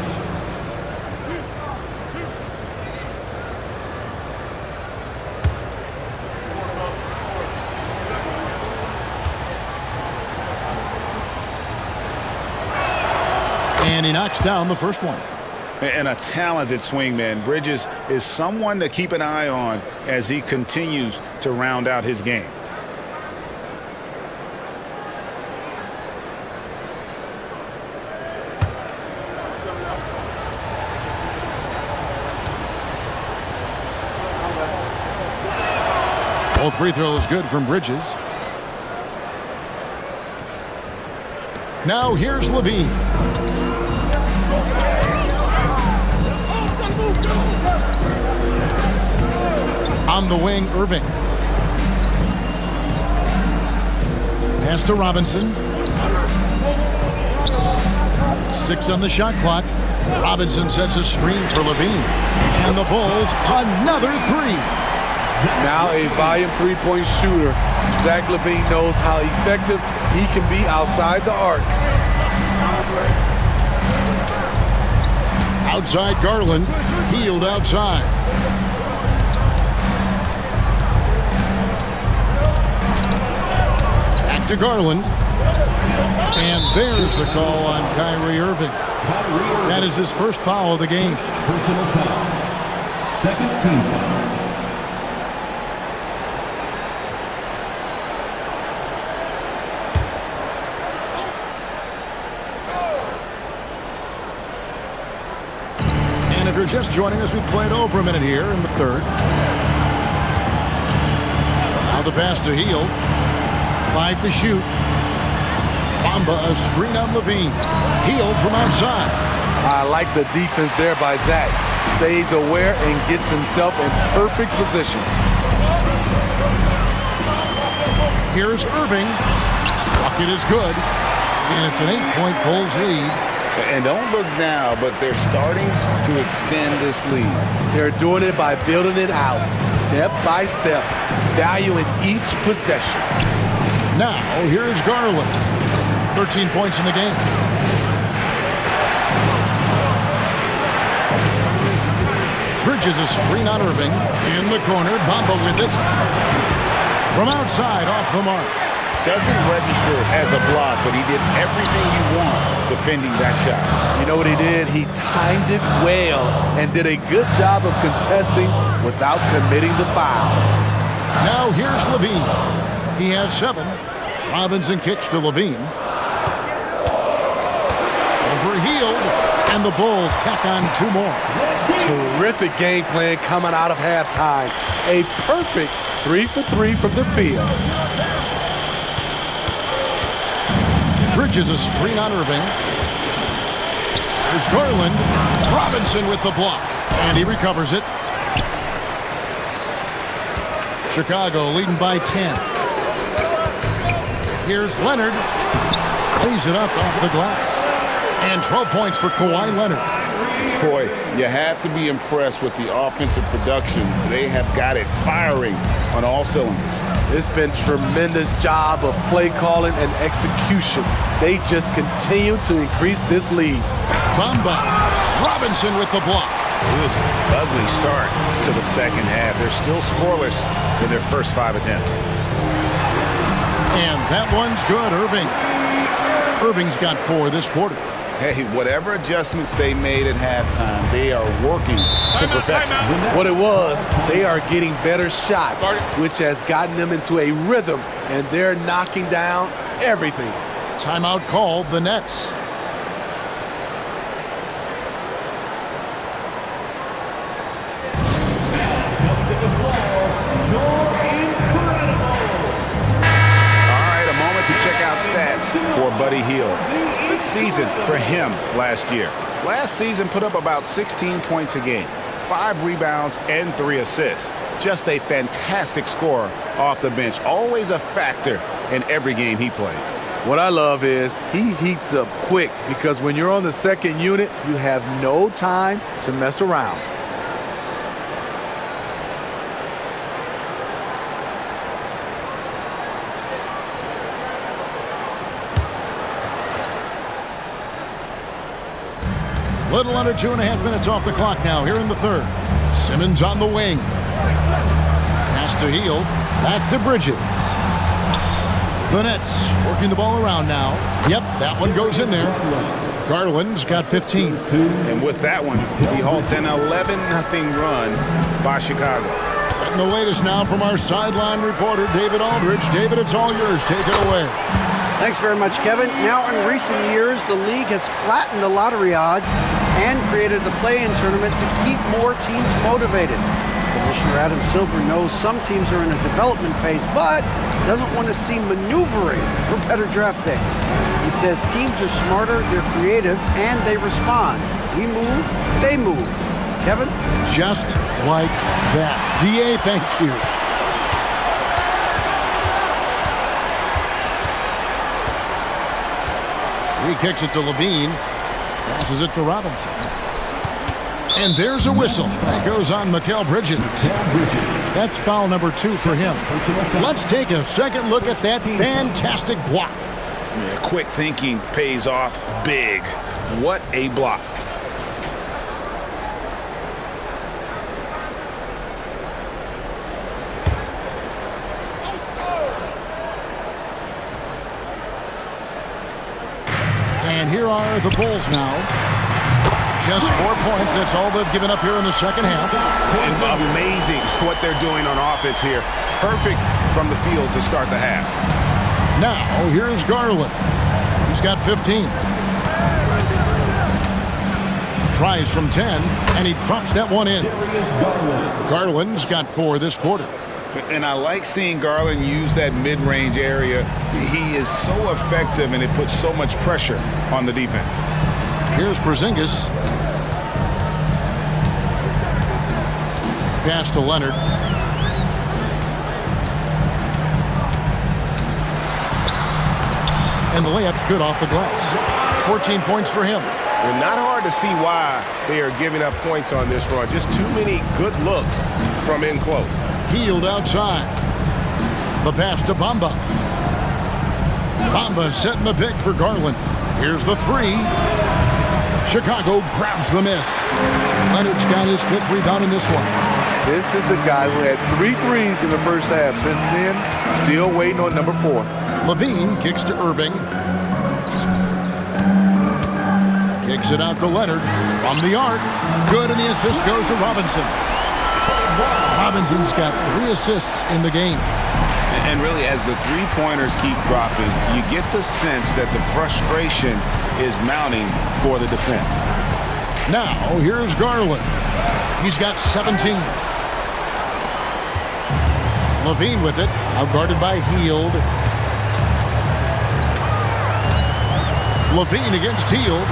[SPEAKER 1] And he knocks down the first one.
[SPEAKER 2] And a talented swingman. Bridges is someone to keep an eye on as he continues to round out his game.
[SPEAKER 1] Both free throws good from Bridges. Now here's Levine. On the wing, Irving. Pass to Robinson. 6 on the shot clock. Robinson sets a screen for Levine. And the Bulls, another 3.
[SPEAKER 3] Now a volume 3-point shooter. Zach LaVine knows how effective he can be outside the arc.
[SPEAKER 1] Outside Garland. Hield outside. Back to Garland. And there's the call on Kyrie Irving. That is his first foul of the game.
[SPEAKER 5] Personal foul. Second team foul.
[SPEAKER 1] And if you're just joining us, we played over a minute here in the third. Now the pass to Hield. 5 to shoot. Bamba, a screen on Levine. Hield from outside.
[SPEAKER 3] I like the defense there by Zach. Stays aware and gets himself in perfect position.
[SPEAKER 1] Here's Irving. Bucket is good. And it's an 8-point Bulls lead.
[SPEAKER 2] And don't look now, but they're starting to extend this lead.
[SPEAKER 3] They're doing it by building it out, step by step, valuing each possession.
[SPEAKER 1] Now, here's Garland. 13 points in the game. Bridges a screen on Irving. In the corner, Bamba with it. From outside, off the mark.
[SPEAKER 2] Doesn't register as a block, but he did everything you want defending that shot.
[SPEAKER 3] You know what he did? He timed it well and did a good job of contesting without committing the foul.
[SPEAKER 1] Now here's Levine. He has 7. Robinson kicks to Levine. Overhealed, and the Bulls tack on 2 more.
[SPEAKER 3] Terrific game plan coming out of halftime. A perfect 3 for 3 from the field.
[SPEAKER 1] Bridges a screen on Irving. There's Garland. Robinson with the block, and he recovers it. Chicago leading by 10. Here's Leonard. Lays it up off the glass. And 12 points for Kawhi Leonard.
[SPEAKER 2] Boy, you have to be impressed with the offensive production. They have got it firing on all cylinders.
[SPEAKER 3] It's been tremendous job of play calling and execution. They just continue to increase this lead.
[SPEAKER 1] Bamba. Robinson with the block.
[SPEAKER 2] This ugly start to the second half. They're still scoreless in their first 5 attempts.
[SPEAKER 1] And that one's good, Irving. Irving's got 4 this quarter.
[SPEAKER 2] Hey, whatever adjustments they made at halftime, they are working to perfection.
[SPEAKER 3] What it was, they are getting better shots, which has gotten them into a rhythm, and they're knocking down everything.
[SPEAKER 1] Timeout called, the Nets.
[SPEAKER 2] Stats for Buddy Hield. Good season for him last year. Last season put up about 16 points a game, 5 rebounds and 3 assists. Just a fantastic scorer off the bench. Always a factor in every game he plays.
[SPEAKER 3] What I love is he heats up quick because when you're on the second unit, you have no time to mess around.
[SPEAKER 1] Little under 2.5 minutes off the clock now here in the third. Simmons on the wing. Pass to Hield. Back to Bridges. The Nets working the ball around now. Yep, that one goes in there. Garland's got 15.
[SPEAKER 2] And with that one, he halts an 11-0 run by Chicago.
[SPEAKER 1] And the latest now from our sideline reporter, David Aldridge. David, it's all yours. Take it away.
[SPEAKER 6] Thanks very much, Kevin. Now, in recent years, the league has flattened the lottery odds and created the play-in tournament to keep more teams motivated. Commissioner Adam Silver knows some teams are in a development phase, but doesn't want to see maneuvering for better draft picks. He says teams are smarter, they're creative, and they respond. We move, they move. Kevin?
[SPEAKER 1] Just like that. DA, thank you. He kicks it to Levine. Passes it to Robinson. And there's a whistle. That goes on Mikal Bridges. That's foul number 2 for him. Let's take a second look at that fantastic block.
[SPEAKER 2] Yeah, quick thinking pays off big. What a block.
[SPEAKER 1] And here are the Bulls now. Just 4 points. That's all they've given up here in the second half.
[SPEAKER 2] And amazing what they're doing on offense here. Perfect from the field to start the half.
[SPEAKER 1] Now, here's Garland. He's got 15. Tries from 10, and he drops that one in. Garland's got 4 this quarter.
[SPEAKER 2] And I like seeing Garland use that mid-range area. He is so effective, and it puts so much pressure on the defense.
[SPEAKER 1] Here's Porzingis. Pass to Leonard. And the layup's good off the glass. 14 points for him.
[SPEAKER 4] Well, not hard to see why they are giving up points on this run. Just too many good looks from in close.
[SPEAKER 1] Hield outside. The pass to Bamba. Bamba setting the pick for Garland. Here's the 3. Chicago grabs the miss. Leonard's got his 5th rebound in this one.
[SPEAKER 3] This is the guy who had 3 threes in the first half. Since then, still waiting on number 4.
[SPEAKER 1] Levine kicks to Irving. Kicks it out to Leonard from the arc. Good, and the assist goes to Robinson. Robinson's got 3 assists in the game.
[SPEAKER 2] And really, as the three-pointers keep dropping, you get the sense that the frustration is mounting for the defense.
[SPEAKER 1] Now, here's Garland. He's got 17. Levine with it, outguarded by Hield. Levine against Hield.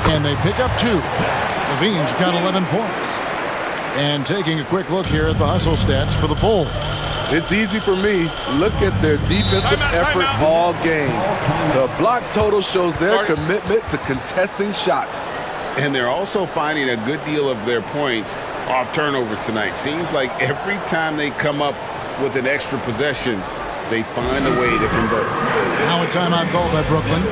[SPEAKER 1] And they pick up 2. Levine's got 11 points. And taking a quick look here at the hustle stats for the Bulls.
[SPEAKER 3] It's easy for me. Look at their defensive effort all game. The block total shows their commitment to contesting shots.
[SPEAKER 2] And they're also finding a good deal of their points off turnovers tonight. Seems like every time they come up with an extra possession, they find a way to convert.
[SPEAKER 1] Now a timeout called by Brooklyn.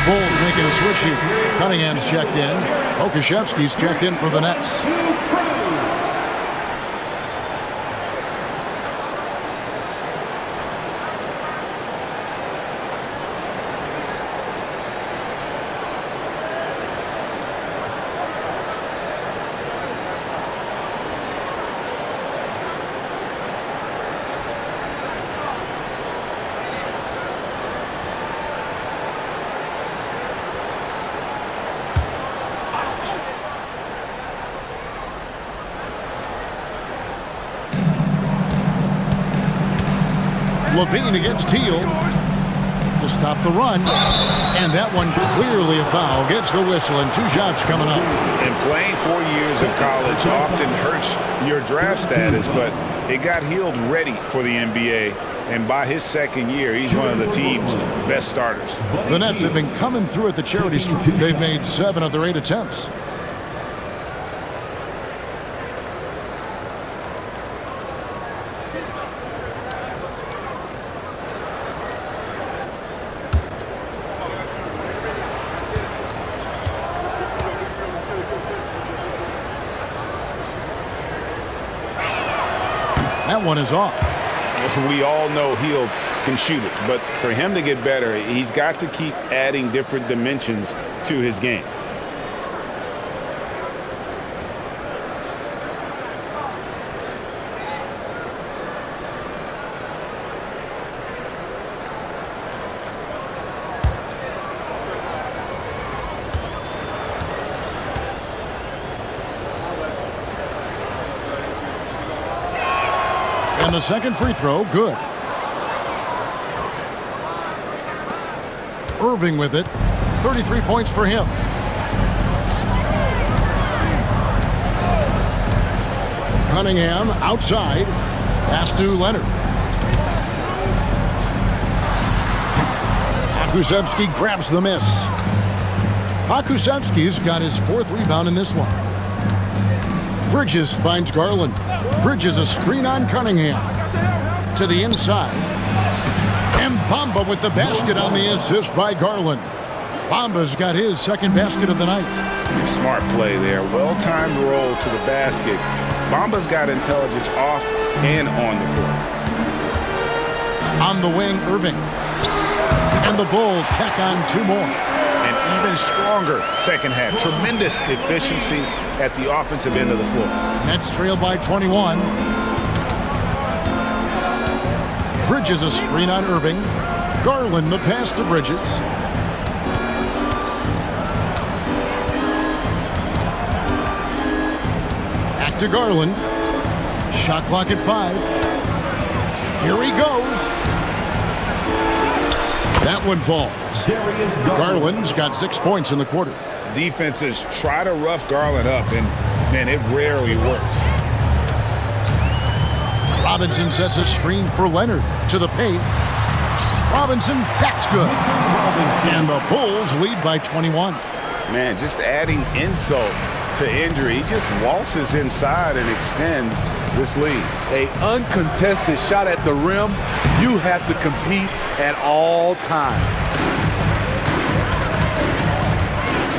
[SPEAKER 1] Bulls making a switch here. Cunningham's checked in. Okashevsky's checked in for the Nets. Levine against Hield to stop the run. And that one clearly a foul. Gets the whistle and 2 shots coming up.
[SPEAKER 2] And playing 4 years of college often hurts your draft status, but it got Hield ready for the NBA. And by his second year, he's one of the team's best starters.
[SPEAKER 1] The Nets have been coming through at the charity stripe. They've made 7 of their 8 attempts. That one is off.
[SPEAKER 2] We all know Hield can shoot it, but for him to get better, he's got to keep adding different dimensions to his game.
[SPEAKER 1] And the second free throw, good. Irving with it. 33 points for him. Cunningham outside. Pass to Leonard. Akusevsky grabs the miss. Akusevsky's got his 4th rebound in this one. Bridges finds Garland. Bridges a screen on Cunningham. To the inside. And Bamba with the basket on the assist by Garland. Bamba's got his 2nd basket of the night.
[SPEAKER 2] Smart play there. Well-timed roll to the basket. Bamba's got intelligence off and on the court.
[SPEAKER 1] On the wing, Irving. And the Bulls tack on 2 more.
[SPEAKER 2] An even stronger second half. Tremendous efficiency at the offensive end of the floor.
[SPEAKER 1] Nets trail by 21. Bridges a screen on Irving. Garland the pass to Bridges. Back to Garland. Shot clock at 5. Here he goes. That one falls. Garland's got 6 points in the quarter.
[SPEAKER 2] Defenses try to rough Garland up, and, man, it rarely works.
[SPEAKER 1] Robinson sets a screen for Leonard to the paint. Robinson, that's good. And the Bulls lead by 21.
[SPEAKER 2] Man, just adding insult to injury. He just waltzes inside and extends this lead.
[SPEAKER 3] An uncontested shot at the rim, you have to compete at all times.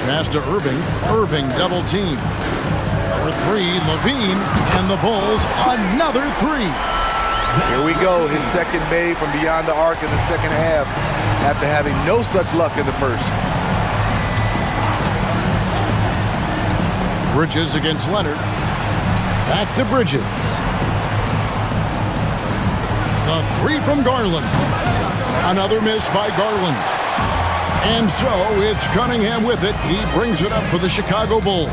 [SPEAKER 1] Pass to Irving. Irving double team. Number 3, Levine, and the Bulls another 3.
[SPEAKER 3] Here we go, his second made from beyond the arc in the second half after having no such luck in the first.
[SPEAKER 1] Bridges against Leonard. Back to Bridges. The 3 from Garland. Another miss by Garland. And so it's Cunningham with it. He brings it up for the Chicago Bulls.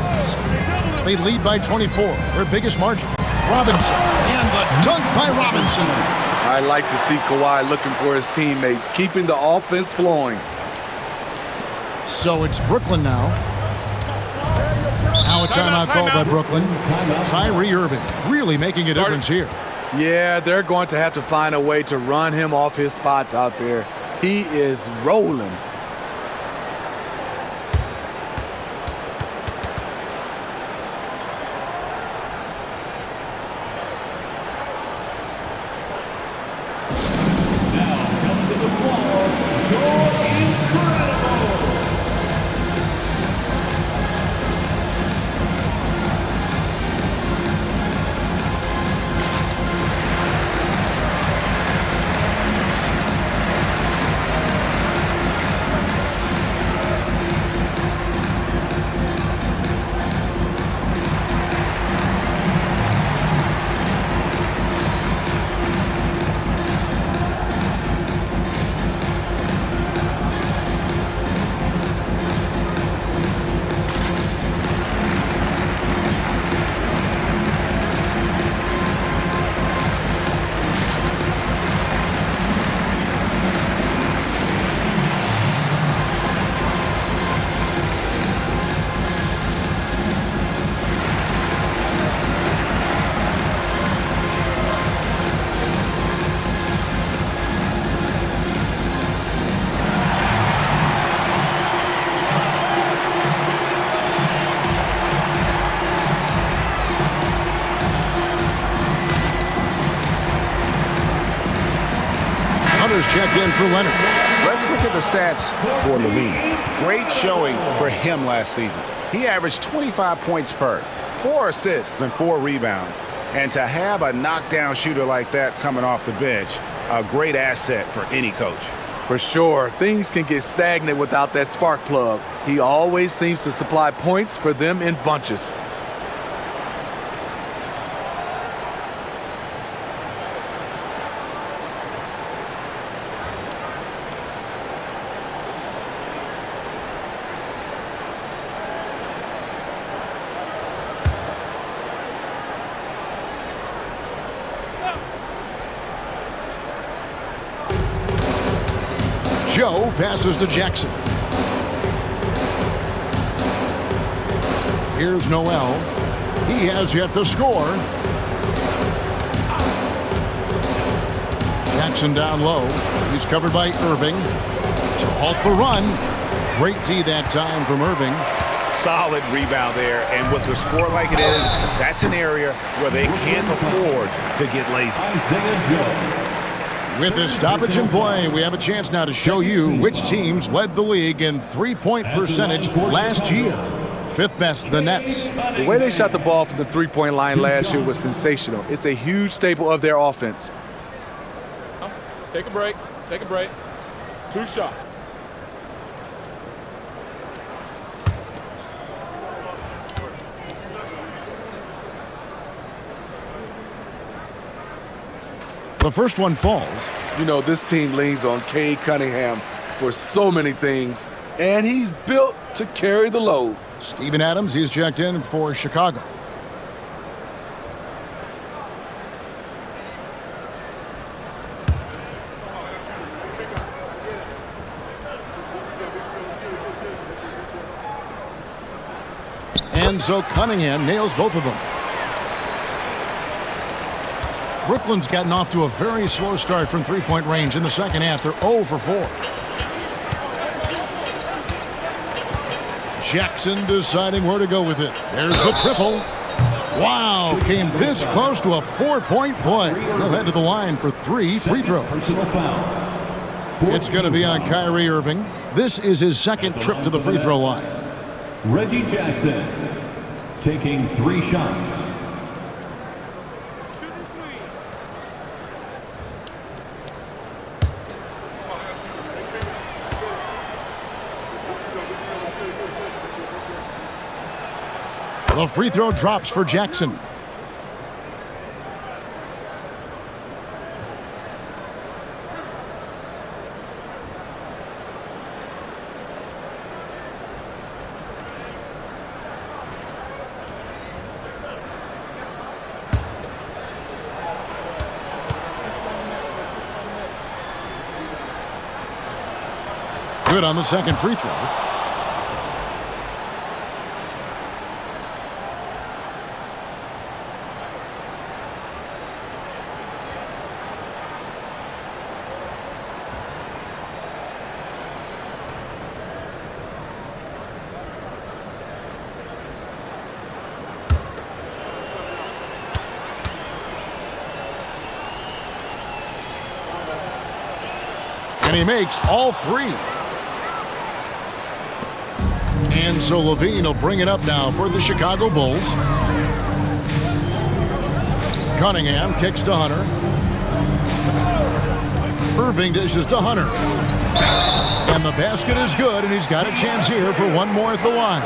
[SPEAKER 1] They lead by 24, their biggest margin. Robinson, and the dunk by Robinson.
[SPEAKER 3] I like to see Kawhi looking for his teammates, keeping the offense flowing.
[SPEAKER 1] So it's Brooklyn now. Now a timeout called by Brooklyn. Kyrie Irving really making a difference here.
[SPEAKER 3] Yeah, they're going to have to find a way to run him off his spots out there. He is rolling.
[SPEAKER 1] Checked in for Leonard.
[SPEAKER 2] Let's look at the stats for Levine. Great showing for him last season. He averaged 25 points per, 4 assists and 4 rebounds. And to have a knockdown shooter like that coming off the bench, a great asset for any coach.
[SPEAKER 3] For sure, things can get stagnant without that spark plug. He always seems to supply points for them in bunches.
[SPEAKER 1] Joe passes to Jackson. Here's Noel. He has yet to score. Jackson down low. He's covered by Irving. To halt the run. Great D that time from Irving.
[SPEAKER 2] Solid rebound there, and with the score like it is, that's an area where they can't afford to get lazy.
[SPEAKER 1] With this stoppage in play, we have a chance now to show you which teams led the league in three-point percentage last year. Fifth best, the Nets.
[SPEAKER 3] The way they shot the ball from the three-point line last year was sensational. It's a huge staple of their offense.
[SPEAKER 11] Take a break. Take a break. 2 shots.
[SPEAKER 1] The first one falls.
[SPEAKER 3] You know, this team leans on Cade Cunningham for so many things, and he's built to carry the load.
[SPEAKER 1] Steven Adams, he's checked in for Chicago. And so Cunningham nails both of them. Brooklyn's gotten off to a very slow start from three-point range in the second half. They're 0 for 4. Jackson deciding where to go with it. There's the triple. Wow, came this close to a 4-point play. He'll head to the line for 3 free throws. It's going to be on Kyrie Irving. This is his second trip to the free throw line.
[SPEAKER 5] Reggie Jackson taking 3 shots.
[SPEAKER 1] The free throw drops for Jackson. Good on the second free throw. And he makes all 3. And so Levine will bring it up now for the Chicago Bulls. Cunningham kicks to Hunter. Irving dishes to Hunter. And the basket is good, and he's got a chance here for one more at the line.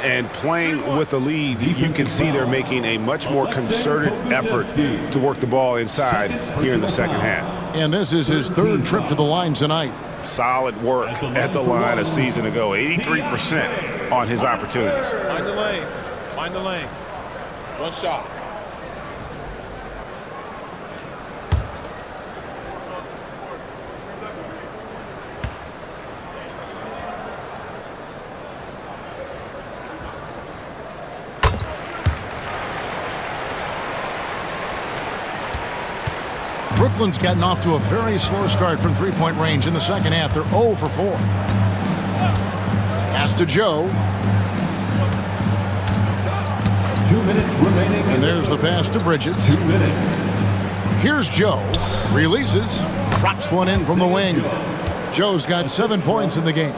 [SPEAKER 4] And playing with the lead, you can see they're making a much more concerted effort to work the ball inside here in the second half.
[SPEAKER 1] And this is his 3rd trip to the line tonight.
[SPEAKER 4] Solid work at the line a season ago. 83% on his opportunities.
[SPEAKER 11] Mind the lanes. Mind the lanes. One shot.
[SPEAKER 1] Brooklyn's gotten off to a very slow start from three-point range in the second half. They're 0 for 4. Pass to Joe.
[SPEAKER 5] 2 minutes remaining.
[SPEAKER 1] And there's the pass to Bridges.
[SPEAKER 5] 2 minutes.
[SPEAKER 1] Here's Joe. Releases. Drops one in from the wing. Joe's got 7 points in the game.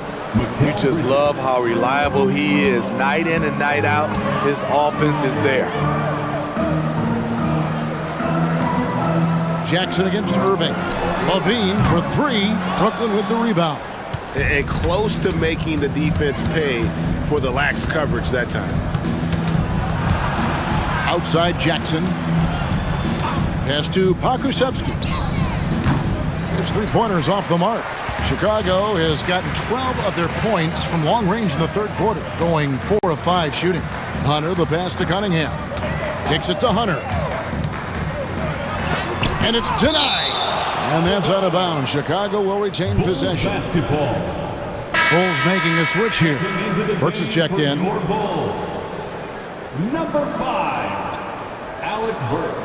[SPEAKER 3] You just love how reliable he is. Night in and night out, his offense is there.
[SPEAKER 1] Jackson against Irving. Levine for 3. Brooklyn with the rebound.
[SPEAKER 4] And close to making the defense pay for the lax coverage that time.
[SPEAKER 1] Outside Jackson. Pass to Pokusevski. His 3-pointers off the mark. Chicago has gotten 12 of their points from long range in the third quarter, going 4 of 5 shooting. Hunter, the pass to Cunningham. Kicks it to Hunter. And it's denied. And that's out of bounds. Chicago will retain possession. Bulls making a switch here. Burks is checked in.
[SPEAKER 5] Number 5, Alec Burks.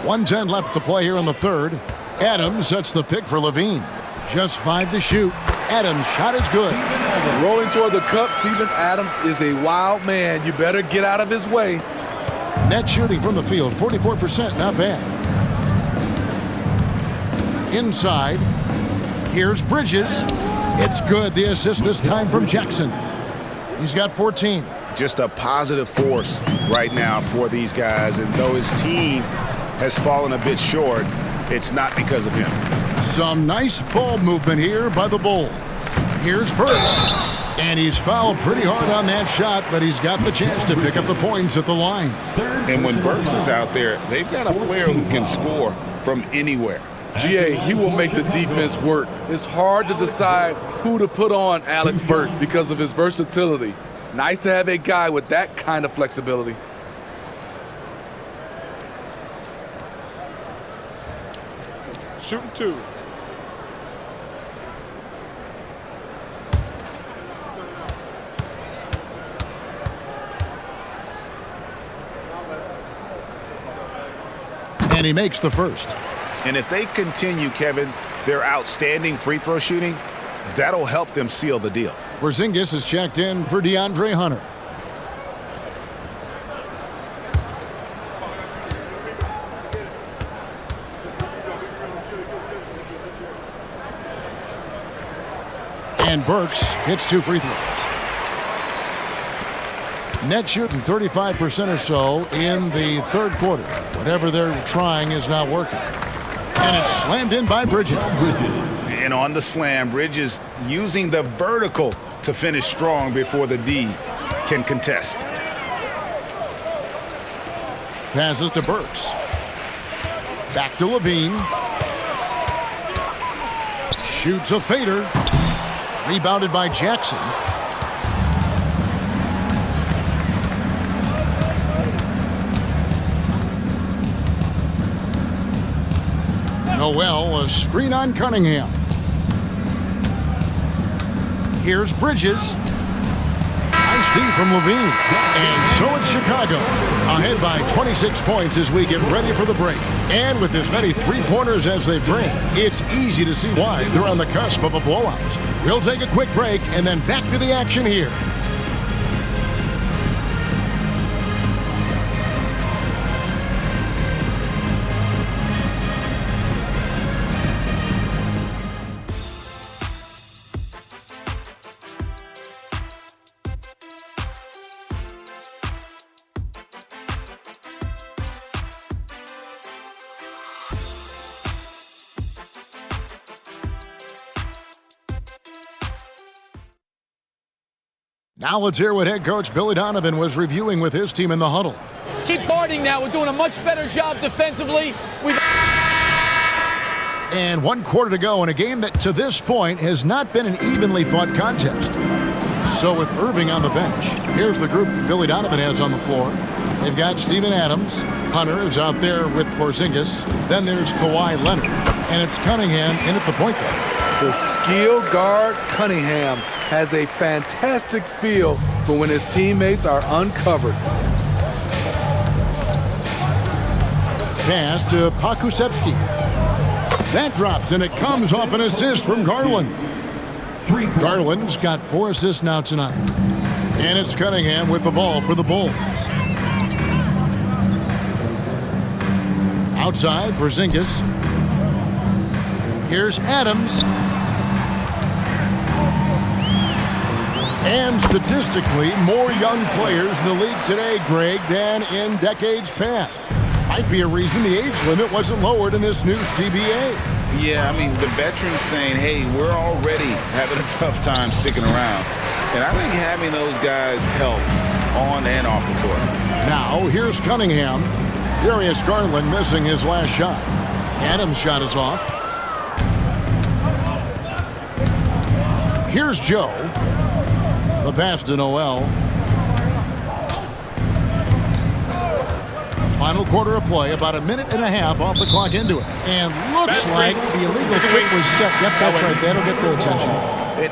[SPEAKER 1] .110 left to play here in the third. Adams sets the pick for Levine. Just 5 to shoot. Adams' shot is good.
[SPEAKER 3] Rolling toward the cup, Steven Adams is a wild man. You better get out of his way.
[SPEAKER 1] Net shooting from the field, 44%, not bad. Inside, here's Bridges. It's good. The assist this time from Jackson. He's got 14.
[SPEAKER 4] Just a positive force right now for these guys. And though his team has fallen a bit short, it's not because of him.
[SPEAKER 1] Some nice ball movement here by the Bulls. Here's Burks. And he's fouled pretty hard on that shot, but he's got the chance to pick up the points at the line.
[SPEAKER 2] And when Burks is out there, they've got a player who can score from anywhere.
[SPEAKER 3] GA, he will make the defense work. It's hard to decide who to put on Alex Burks because of his versatility. Nice to have a guy with that kind of flexibility.
[SPEAKER 11] Shooting 2.
[SPEAKER 1] And he makes the first.
[SPEAKER 2] And if they continue, Kevin, their outstanding free throw shooting, that'll help them seal the deal.
[SPEAKER 1] Porzingis is checked in for DeAndre Hunter. And Burks hits 2 free throws. Net shooting 35% or so in the third quarter. Whatever they're trying is not working. And it's slammed in by Bridges.
[SPEAKER 2] And on the slam, Bridges using the vertical to finish strong before the D can contest.
[SPEAKER 1] Passes to Burks. Back to Levine. Shoots a fader. Rebounded by Jackson. Noel, a screen on Cunningham. Here's Bridges. Nice D from Levine. And so it's Chicago, ahead by 26 points as we get ready for the break. And with as many three-pointers as they've drained, it's easy to see why they're on the cusp of a blowout. We'll take a quick break and then back to the action here. Now let's hear what head coach Billy Donovan was reviewing with his team in the huddle.
[SPEAKER 12] Keep guarding now. We're doing a much better job defensively.
[SPEAKER 1] And 1 quarter to go in a game that to this point has not been an evenly fought contest. So with Irving on the bench, here's the group that Billy Donovan has on the floor. They've got Steven Adams. Hunter is out there with Porzingis. Then there's Kawhi Leonard. And it's Cunningham in at the point guard.
[SPEAKER 3] The skill guard Cunningham has a fantastic feel for when his teammates are uncovered.
[SPEAKER 1] Pass to Pokusevski. That drops, and it comes off an assist from Garland. Garland's got 4 assists now tonight. And it's Cunningham with the ball for the Bulls. Outside, Porzingis. Here's Adams. And statistically, more young players in the league today, Greg, than in decades past. Might be a reason the age limit wasn't lowered in this new CBA.
[SPEAKER 2] Yeah, I mean, the veterans saying, hey, we're already having a tough time sticking around. And I think having those guys helps on and off the court.
[SPEAKER 1] Now, here's Cunningham. Darius Garland missing his last shot. Adams' shot is off. Here's Joe. The pass to Noel. Final quarter of play, about 1.5 minutes off the clock into it. And looks like the illegal kick was set. Yep, that's right. That'll get their attention.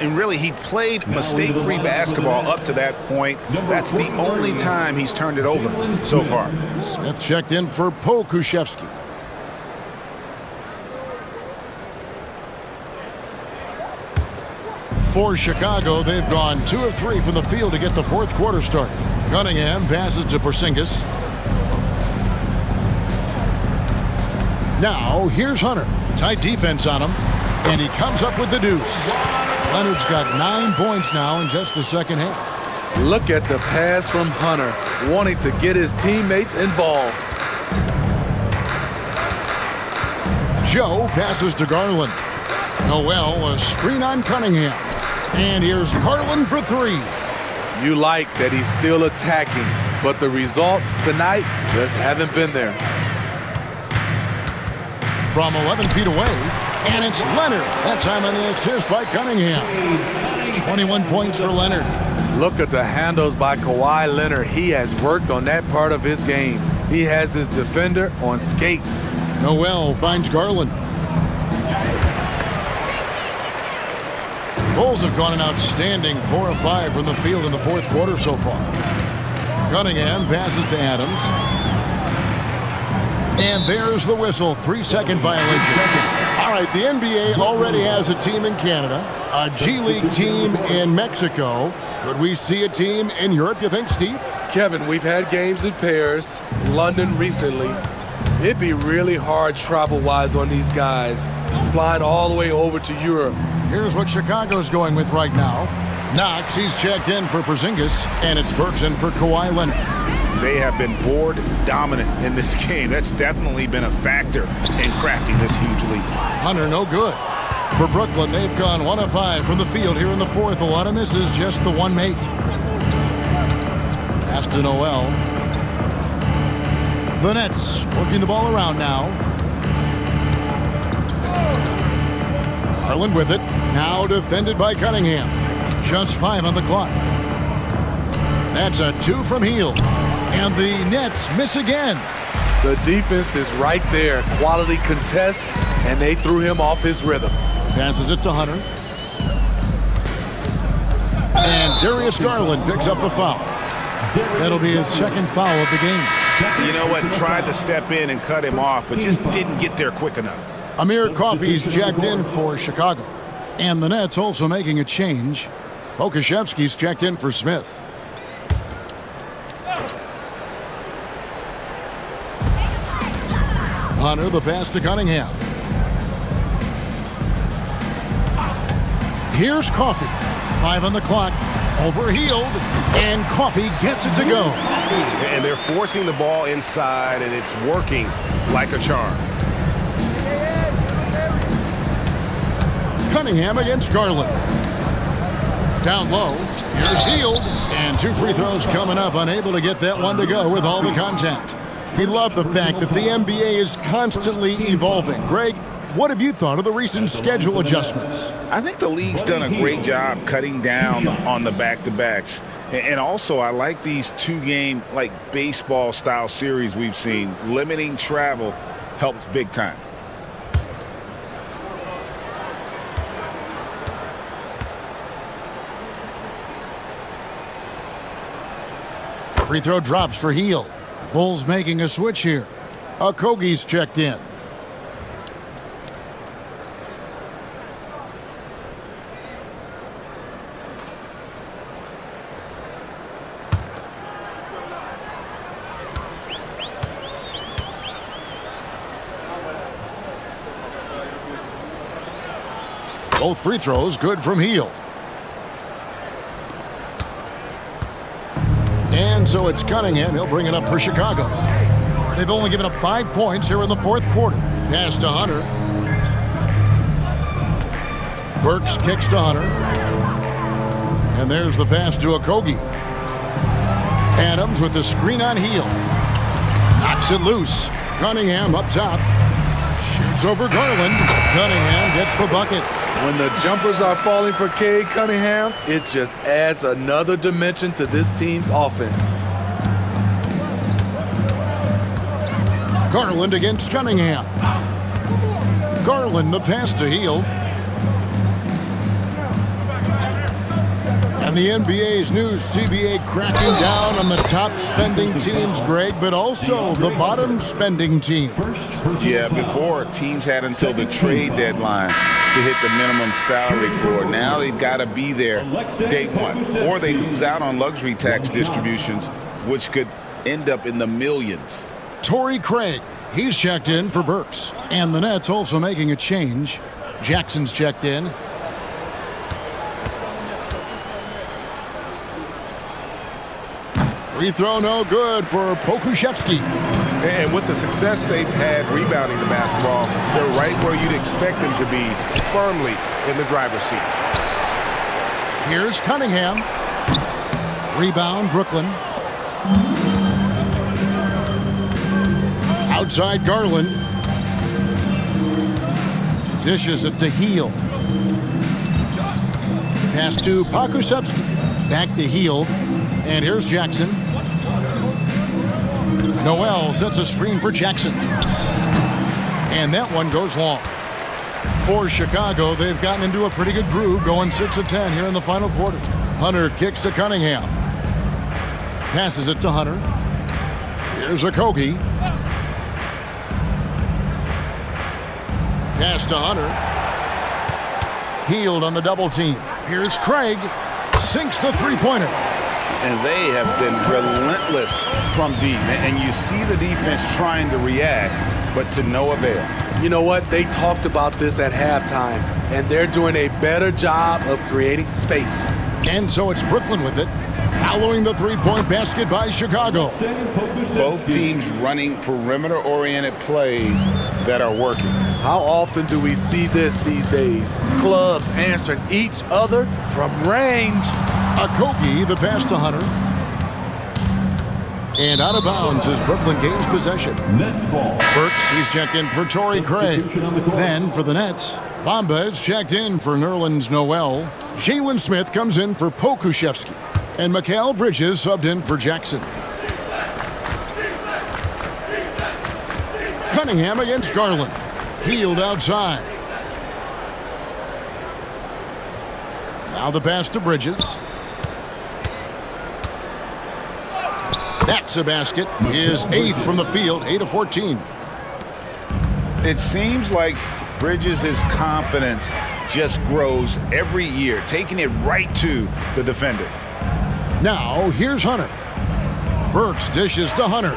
[SPEAKER 2] And really, he played mistake-free basketball up to that point. That's the only time he's turned it over so far.
[SPEAKER 1] Smith checked in for Pokusevski. For Chicago, they've gone 2 of 3 from the field to get the fourth quarter started. Cunningham passes to Porzingis. Now, here's Hunter. Tight defense on him, and he comes up with the deuce. Leonard's got 9 points now in just the second half.
[SPEAKER 3] Look at the pass from Hunter, wanting to get his teammates involved.
[SPEAKER 1] Joe passes to Garland. Noel, a screen on Cunningham. And here's Garland for 3.
[SPEAKER 3] You like that he's still attacking, but the results tonight just haven't been there.
[SPEAKER 1] From 11 feet away, and it's Leonard. That time on the assist by Cunningham. 21 points for Leonard.
[SPEAKER 3] Look at the handles by Kawhi Leonard. He has worked on that part of his game. He has his defender on skates.
[SPEAKER 1] Noel finds Garland. Bulls have gone an outstanding 4 of 5 from the field in the fourth quarter so far. Cunningham passes to Adams. And there's the whistle, 3-second violation. All right, the NBA already has a team in Canada, a G League team in Mexico. Could we see a team in Europe, you think, Steve?
[SPEAKER 3] Kevin, we've had games in Paris, London recently. It'd be really hard travel-wise on these guys, flying all the way over to Europe.
[SPEAKER 1] Here's what Chicago's going with right now. Knox, he's checked in for Porzingis, and it's Burks in for Kawhi Leonard.
[SPEAKER 2] They have been board dominant in this game. That's definitely been a factor in crafting this huge lead.
[SPEAKER 1] Hunter, no good. For Brooklyn, they've gone 1 of 5 from the field here in the fourth. A lot of misses, just the one make. Pass to Noel. The Nets working the ball around now. Garland with it. Now defended by Cunningham. Just 5 on the clock. That's a 2 from Hield. And the Nets miss again.
[SPEAKER 3] The defense is right there. Quality contest, and they threw him off his rhythm.
[SPEAKER 1] Passes it to Hunter. And Darius Garland picks up the foul. That'll be his second foul of the game.
[SPEAKER 2] You know what? Tried to step in and cut him off, but just didn't get there quick enough.
[SPEAKER 1] Amir Coffey's checked in for Chicago. And the Nets also making a change. Pokuševski's checked in for Smith. Hunter, the pass to Cunningham. Here's Coffey. 5 on the clock. Over Hield. And Coffey gets it to go.
[SPEAKER 4] And they're forcing the ball inside, and it's working like a charm.
[SPEAKER 1] Cunningham against Garland. Down low. Here's Hield. And 2 free throws coming up. Unable to get that one to go with all the contact. We love the fact that the NBA is constantly evolving. Greg, what have you thought of the recent schedule adjustments?
[SPEAKER 2] I think the league's done a great job cutting down on the back-to-backs. And also, I like these 2-game, like baseball-style series we've seen. Limiting travel helps big time.
[SPEAKER 1] Free throw drops for Hield. Bulls making a switch here. Okogie's checked in. Both free throws good from Hield. And so it's Cunningham. He'll bring it up for Chicago. They've only given up 5 points here in the fourth quarter. Pass to Hunter. Burks kicks to Hunter. And there's the pass to Okogie. Adams with the screen on Hield. Knocks it loose. Cunningham up top. Shoots over Garland. Cunningham gets the bucket.
[SPEAKER 3] When the jumpers are falling for Cade Cunningham, it just adds another dimension to this team's offense.
[SPEAKER 1] Garland against Cunningham. Garland the pass to Hield. And the NBA's new CBA cracking down on the top spending teams, Greg, but also the bottom spending teams.
[SPEAKER 2] Yeah, before teams had until the trade deadline to hit the minimum salary floor. Now they've got to be there day one, or they lose out on luxury tax distributions, which could end up in the millions.
[SPEAKER 1] Torrey Craig, he's checked in for Burks. And the Nets also making a change. Jackson's checked in. Free throw no good for Pokuševski.
[SPEAKER 4] And with the success they've had rebounding the basketball, they're right where you'd expect them to be, firmly in the driver's seat.
[SPEAKER 1] Here's Cunningham. Rebound, Brooklyn. Outside Garland. Dishes it to Hield. Pass to Pokuševski. Back to Hield. And here's Jackson. Noel sets a screen for Jackson. And that one goes long. For Chicago, they've gotten into a pretty good groove, going 6 of 10 here in the final quarter. Hunter kicks to Cunningham. Passes it to Hunter. Here's Okogie. Pass to Hunter. Healed on the double team. Here's Craig. Sinks the three-pointer.
[SPEAKER 2] And they have been relentless from deep. And you see the defense trying to react, but to no avail.
[SPEAKER 3] You know what? They talked about this at halftime, and they're doing a better job of creating space.
[SPEAKER 1] And so it's Brooklyn with it. Following the three-point basket by Chicago.
[SPEAKER 2] Both teams running perimeter-oriented plays that are working.
[SPEAKER 3] How often do we see this these days? Clubs answering each other from range.
[SPEAKER 1] Okogie, the pass to Hunter. And out of bounds as Brooklyn gains possession.
[SPEAKER 5] Nets ball.
[SPEAKER 1] Burks, he's checked in for Torrey Craig. Then for the Nets, Bamba is checked in for Nerlens Noel. Jalen Smith comes in for Pokuševski. And Mikal Bridges subbed in for Jackson. Cunningham against Garland. Healed outside. Now the pass to Bridges. That's a basket. His 8th from the field, 8 of 14.
[SPEAKER 2] It seems like Bridges' confidence just grows every year, taking it right to the defender.
[SPEAKER 1] Now, here's Hunter. Burks dishes to Hunter.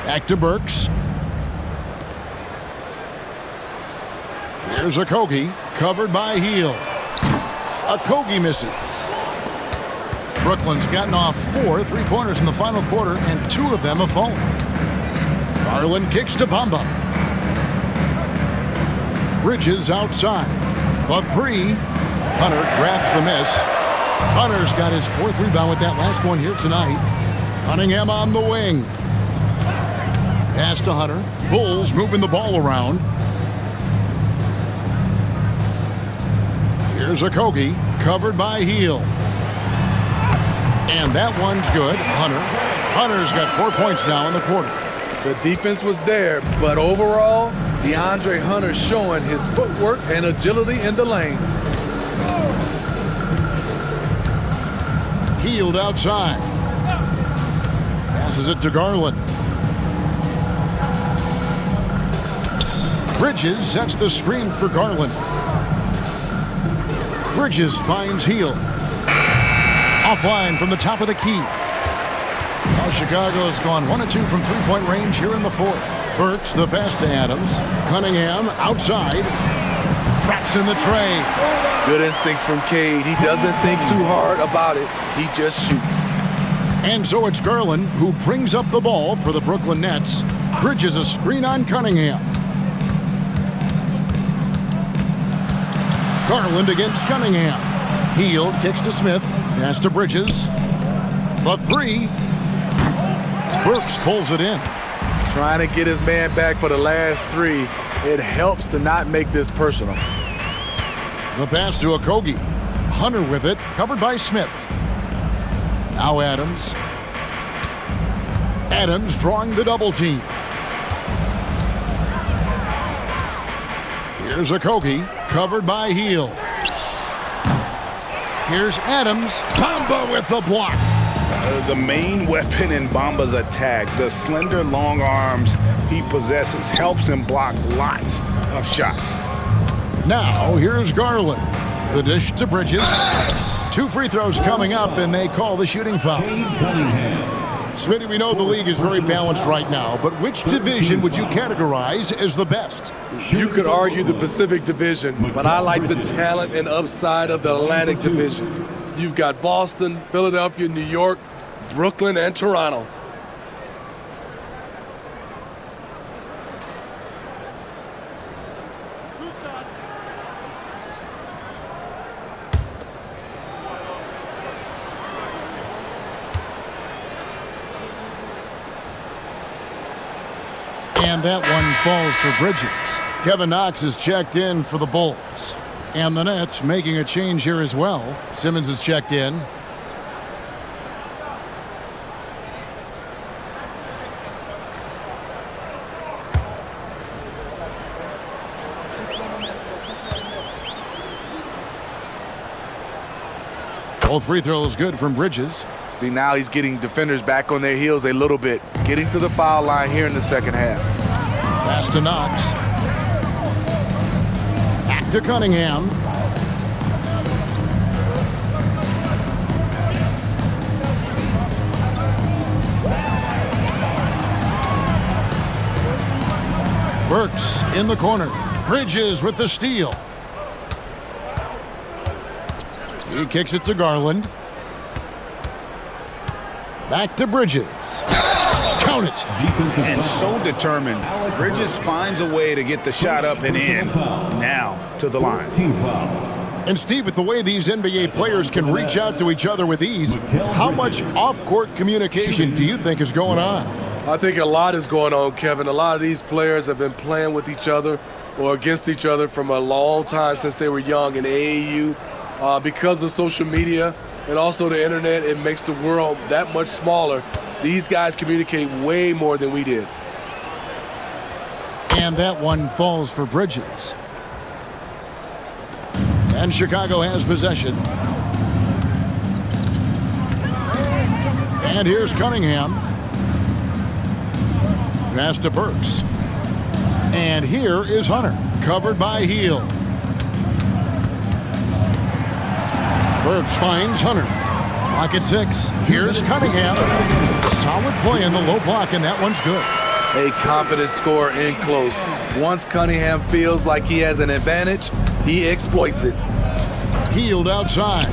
[SPEAKER 1] Back to Burks. Here's Okogie, covered by Heel. Okogie misses. Brooklyn's gotten off 4 three-pointers in the final quarter, and 2 of them have fallen. Garland kicks to Bamba. Bridges outside. The 3. Hunter grabs the miss. Hunter's got his 4th rebound with that last one here tonight. Cunningham on the wing. Pass to Hunter. Bulls moving the ball around. Here's Okogie, covered by Heel. And that one's good. Hunter's got 4 points now in the quarter.
[SPEAKER 3] The defense was there, but overall, DeAndre Hunter showing his footwork and agility in the lane.
[SPEAKER 1] Healed outside. Passes it to Garland. Bridges sets the screen for Garland. Bridges finds Heel. Offline from the top of the key. Now Chicago's gone 1 of 2 from three-point range here in the 4th. Burks, the pass to Adams. Cunningham outside. Traps in the tray.
[SPEAKER 3] Good instincts from Cade. He doesn't think too hard about it. He just shoots.
[SPEAKER 1] And so it's Garland who brings up the ball for the Brooklyn Nets. Bridges a screen on Cunningham. Garland against Cunningham. Heel kicks to Smith. Pass to Bridges. The 3. Burks pulls it in.
[SPEAKER 3] Trying to get his man back for the last 3. It helps to not make this personal.
[SPEAKER 1] The pass to Okogie. Hunter with it, covered by Smith. Now Adams. Adams drawing the double team. Here's Okogie, covered by Heel. Here's Adams. Bamba with the block.
[SPEAKER 2] The main weapon in Bamba's attack, the slender long arms he possesses, helps him block lots of shots.
[SPEAKER 1] Now here's Garland. The dish to Bridges. 2 free throws coming up, and they call the shooting foul. Smitty, we know the league is very balanced right now, but which division would you categorize as the best?
[SPEAKER 3] You could argue the Pacific Division, but I like the talent and upside of the Atlantic Division. You've got Boston, Philadelphia, New York, Brooklyn, and Toronto.
[SPEAKER 1] And that one falls for Bridges. Kevin Knox is checked in for the Bulls. And the Nets making a change here as well. Simmons is checked in. Both free throws good from Bridges.
[SPEAKER 3] See, now he's getting defenders back on their heels a little bit, getting to the foul line here in the second half.
[SPEAKER 1] Pass to Knox. Back to Cunningham. Burks in the corner. Bridges with the steal. He kicks it to Garland. Back to Bridges. Count it.
[SPEAKER 2] And so determined. Bridges finds a way to get the shot up and in. Now to the line.
[SPEAKER 1] And Steve, with the way these NBA players can reach out to each other with ease, how much off-court communication do you think is going on?
[SPEAKER 3] I think a lot is going on, Kevin. A lot of these players have been playing with each other or against each other from a long time since they were young in AAU. Because of social media and also the internet, it makes the world that much smaller. These guys communicate way more than we did.
[SPEAKER 1] And that one falls for Bridges. And Chicago has possession. And here's Cunningham. Pass to Burks. And here is Hunter, covered by Heel. Burks finds Hunter. Block at 6. Here's Cunningham. Solid play in the low block, and that one's good.
[SPEAKER 3] A confident scorer in close. Once Cunningham feels like he has an advantage, he exploits it.
[SPEAKER 1] Healed outside.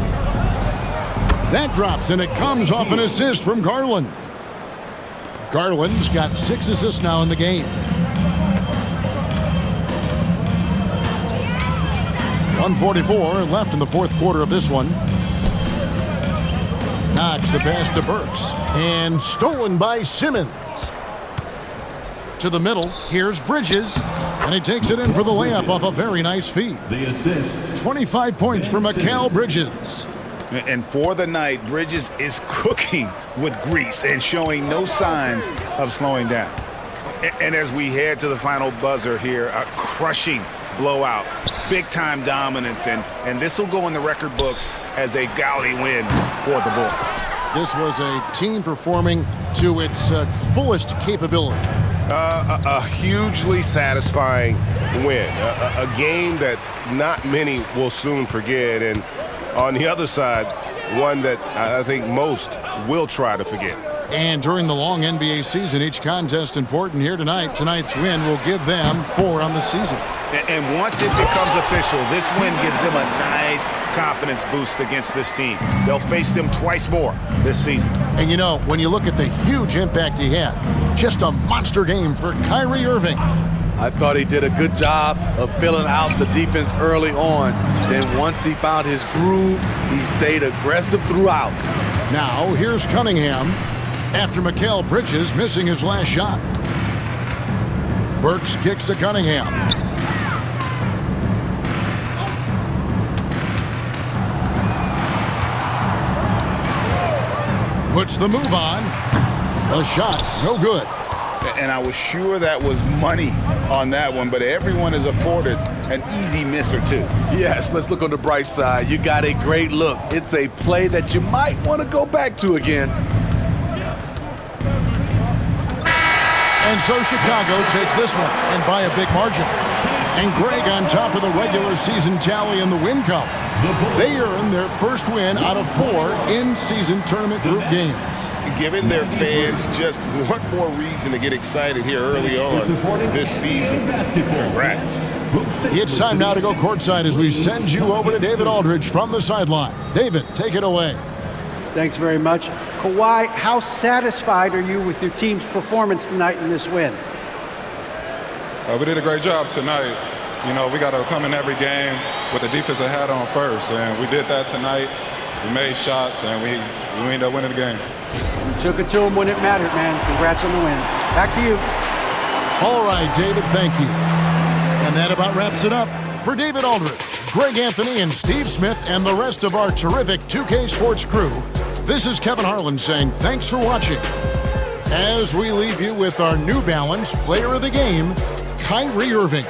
[SPEAKER 1] That drops, and it comes off an assist from Garland. Garland's got 6 assists now in the game. 1:44 left in the fourth quarter of this one. Knox the pass to Burks. And stolen by Simmons. To the middle. Here's Bridges. And he takes it in for the layup off a very nice feed.
[SPEAKER 5] The assist.
[SPEAKER 1] 25 points for Mikal Bridges.
[SPEAKER 2] And for the night, Bridges is cooking with grease and showing no signs of slowing down. And as we head to the final buzzer here, a crushing blowout, big-time dominance, and this will go in the record books as a gaudy win for the Bulls.
[SPEAKER 1] This was a team performing to its fullest capability.
[SPEAKER 4] A hugely satisfying win, a game that not many will soon forget, and on the other side, one that I think most will try to forget.
[SPEAKER 1] And during the long NBA season, each contest important here tonight. Tonight's win will give them 4 on the season.
[SPEAKER 2] And once it becomes official, this win gives them a nice confidence boost against this team. They'll face them twice more this season.
[SPEAKER 1] And you know, when you look at the huge impact he had, just a monster game for Kyrie Irving.
[SPEAKER 3] I thought he did a good job of filling out the defense early on. Then once he found his groove, he stayed aggressive throughout.
[SPEAKER 1] Now, here's Cunningham after Mikal Bridges missing his last shot. Burks kicks to Cunningham. Puts the move on. A shot, no good.
[SPEAKER 2] And I was sure that was money on that one, but everyone is afforded an easy miss or two.
[SPEAKER 3] Yes, let's look on the bright side. You got a great look. It's a play that you might want to go back to again.
[SPEAKER 1] And so Chicago takes this one, and by a big margin. And Greg on top of the regular season tally in the win column. They earn their first win out of 4 in-season tournament group games.
[SPEAKER 4] Giving their fans just one more reason to get excited here early on this season. Congrats.
[SPEAKER 1] It's time now to go courtside as we send you over to David Aldridge from the sideline. David, take it away.
[SPEAKER 6] Thanks very much. Kawhi, how satisfied are you with your team's performance tonight in this win?
[SPEAKER 13] We did a great job tonight. You know, we got to come in every game with the defensive hat on first, and we did that tonight. We made shots, and we ended up winning the game.
[SPEAKER 6] You took it to him when it mattered, man. Congrats on the win. Back to you.
[SPEAKER 1] All right, David, thank you. And that about wraps it up. For David Aldridge, Greg Anthony, and Steve Smith, and the rest of our terrific 2K Sports crew, this is Kevin Harlan saying thanks for watching. As we leave you with our New Balance Player of the Game, Kyrie Irving.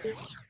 [SPEAKER 9] game.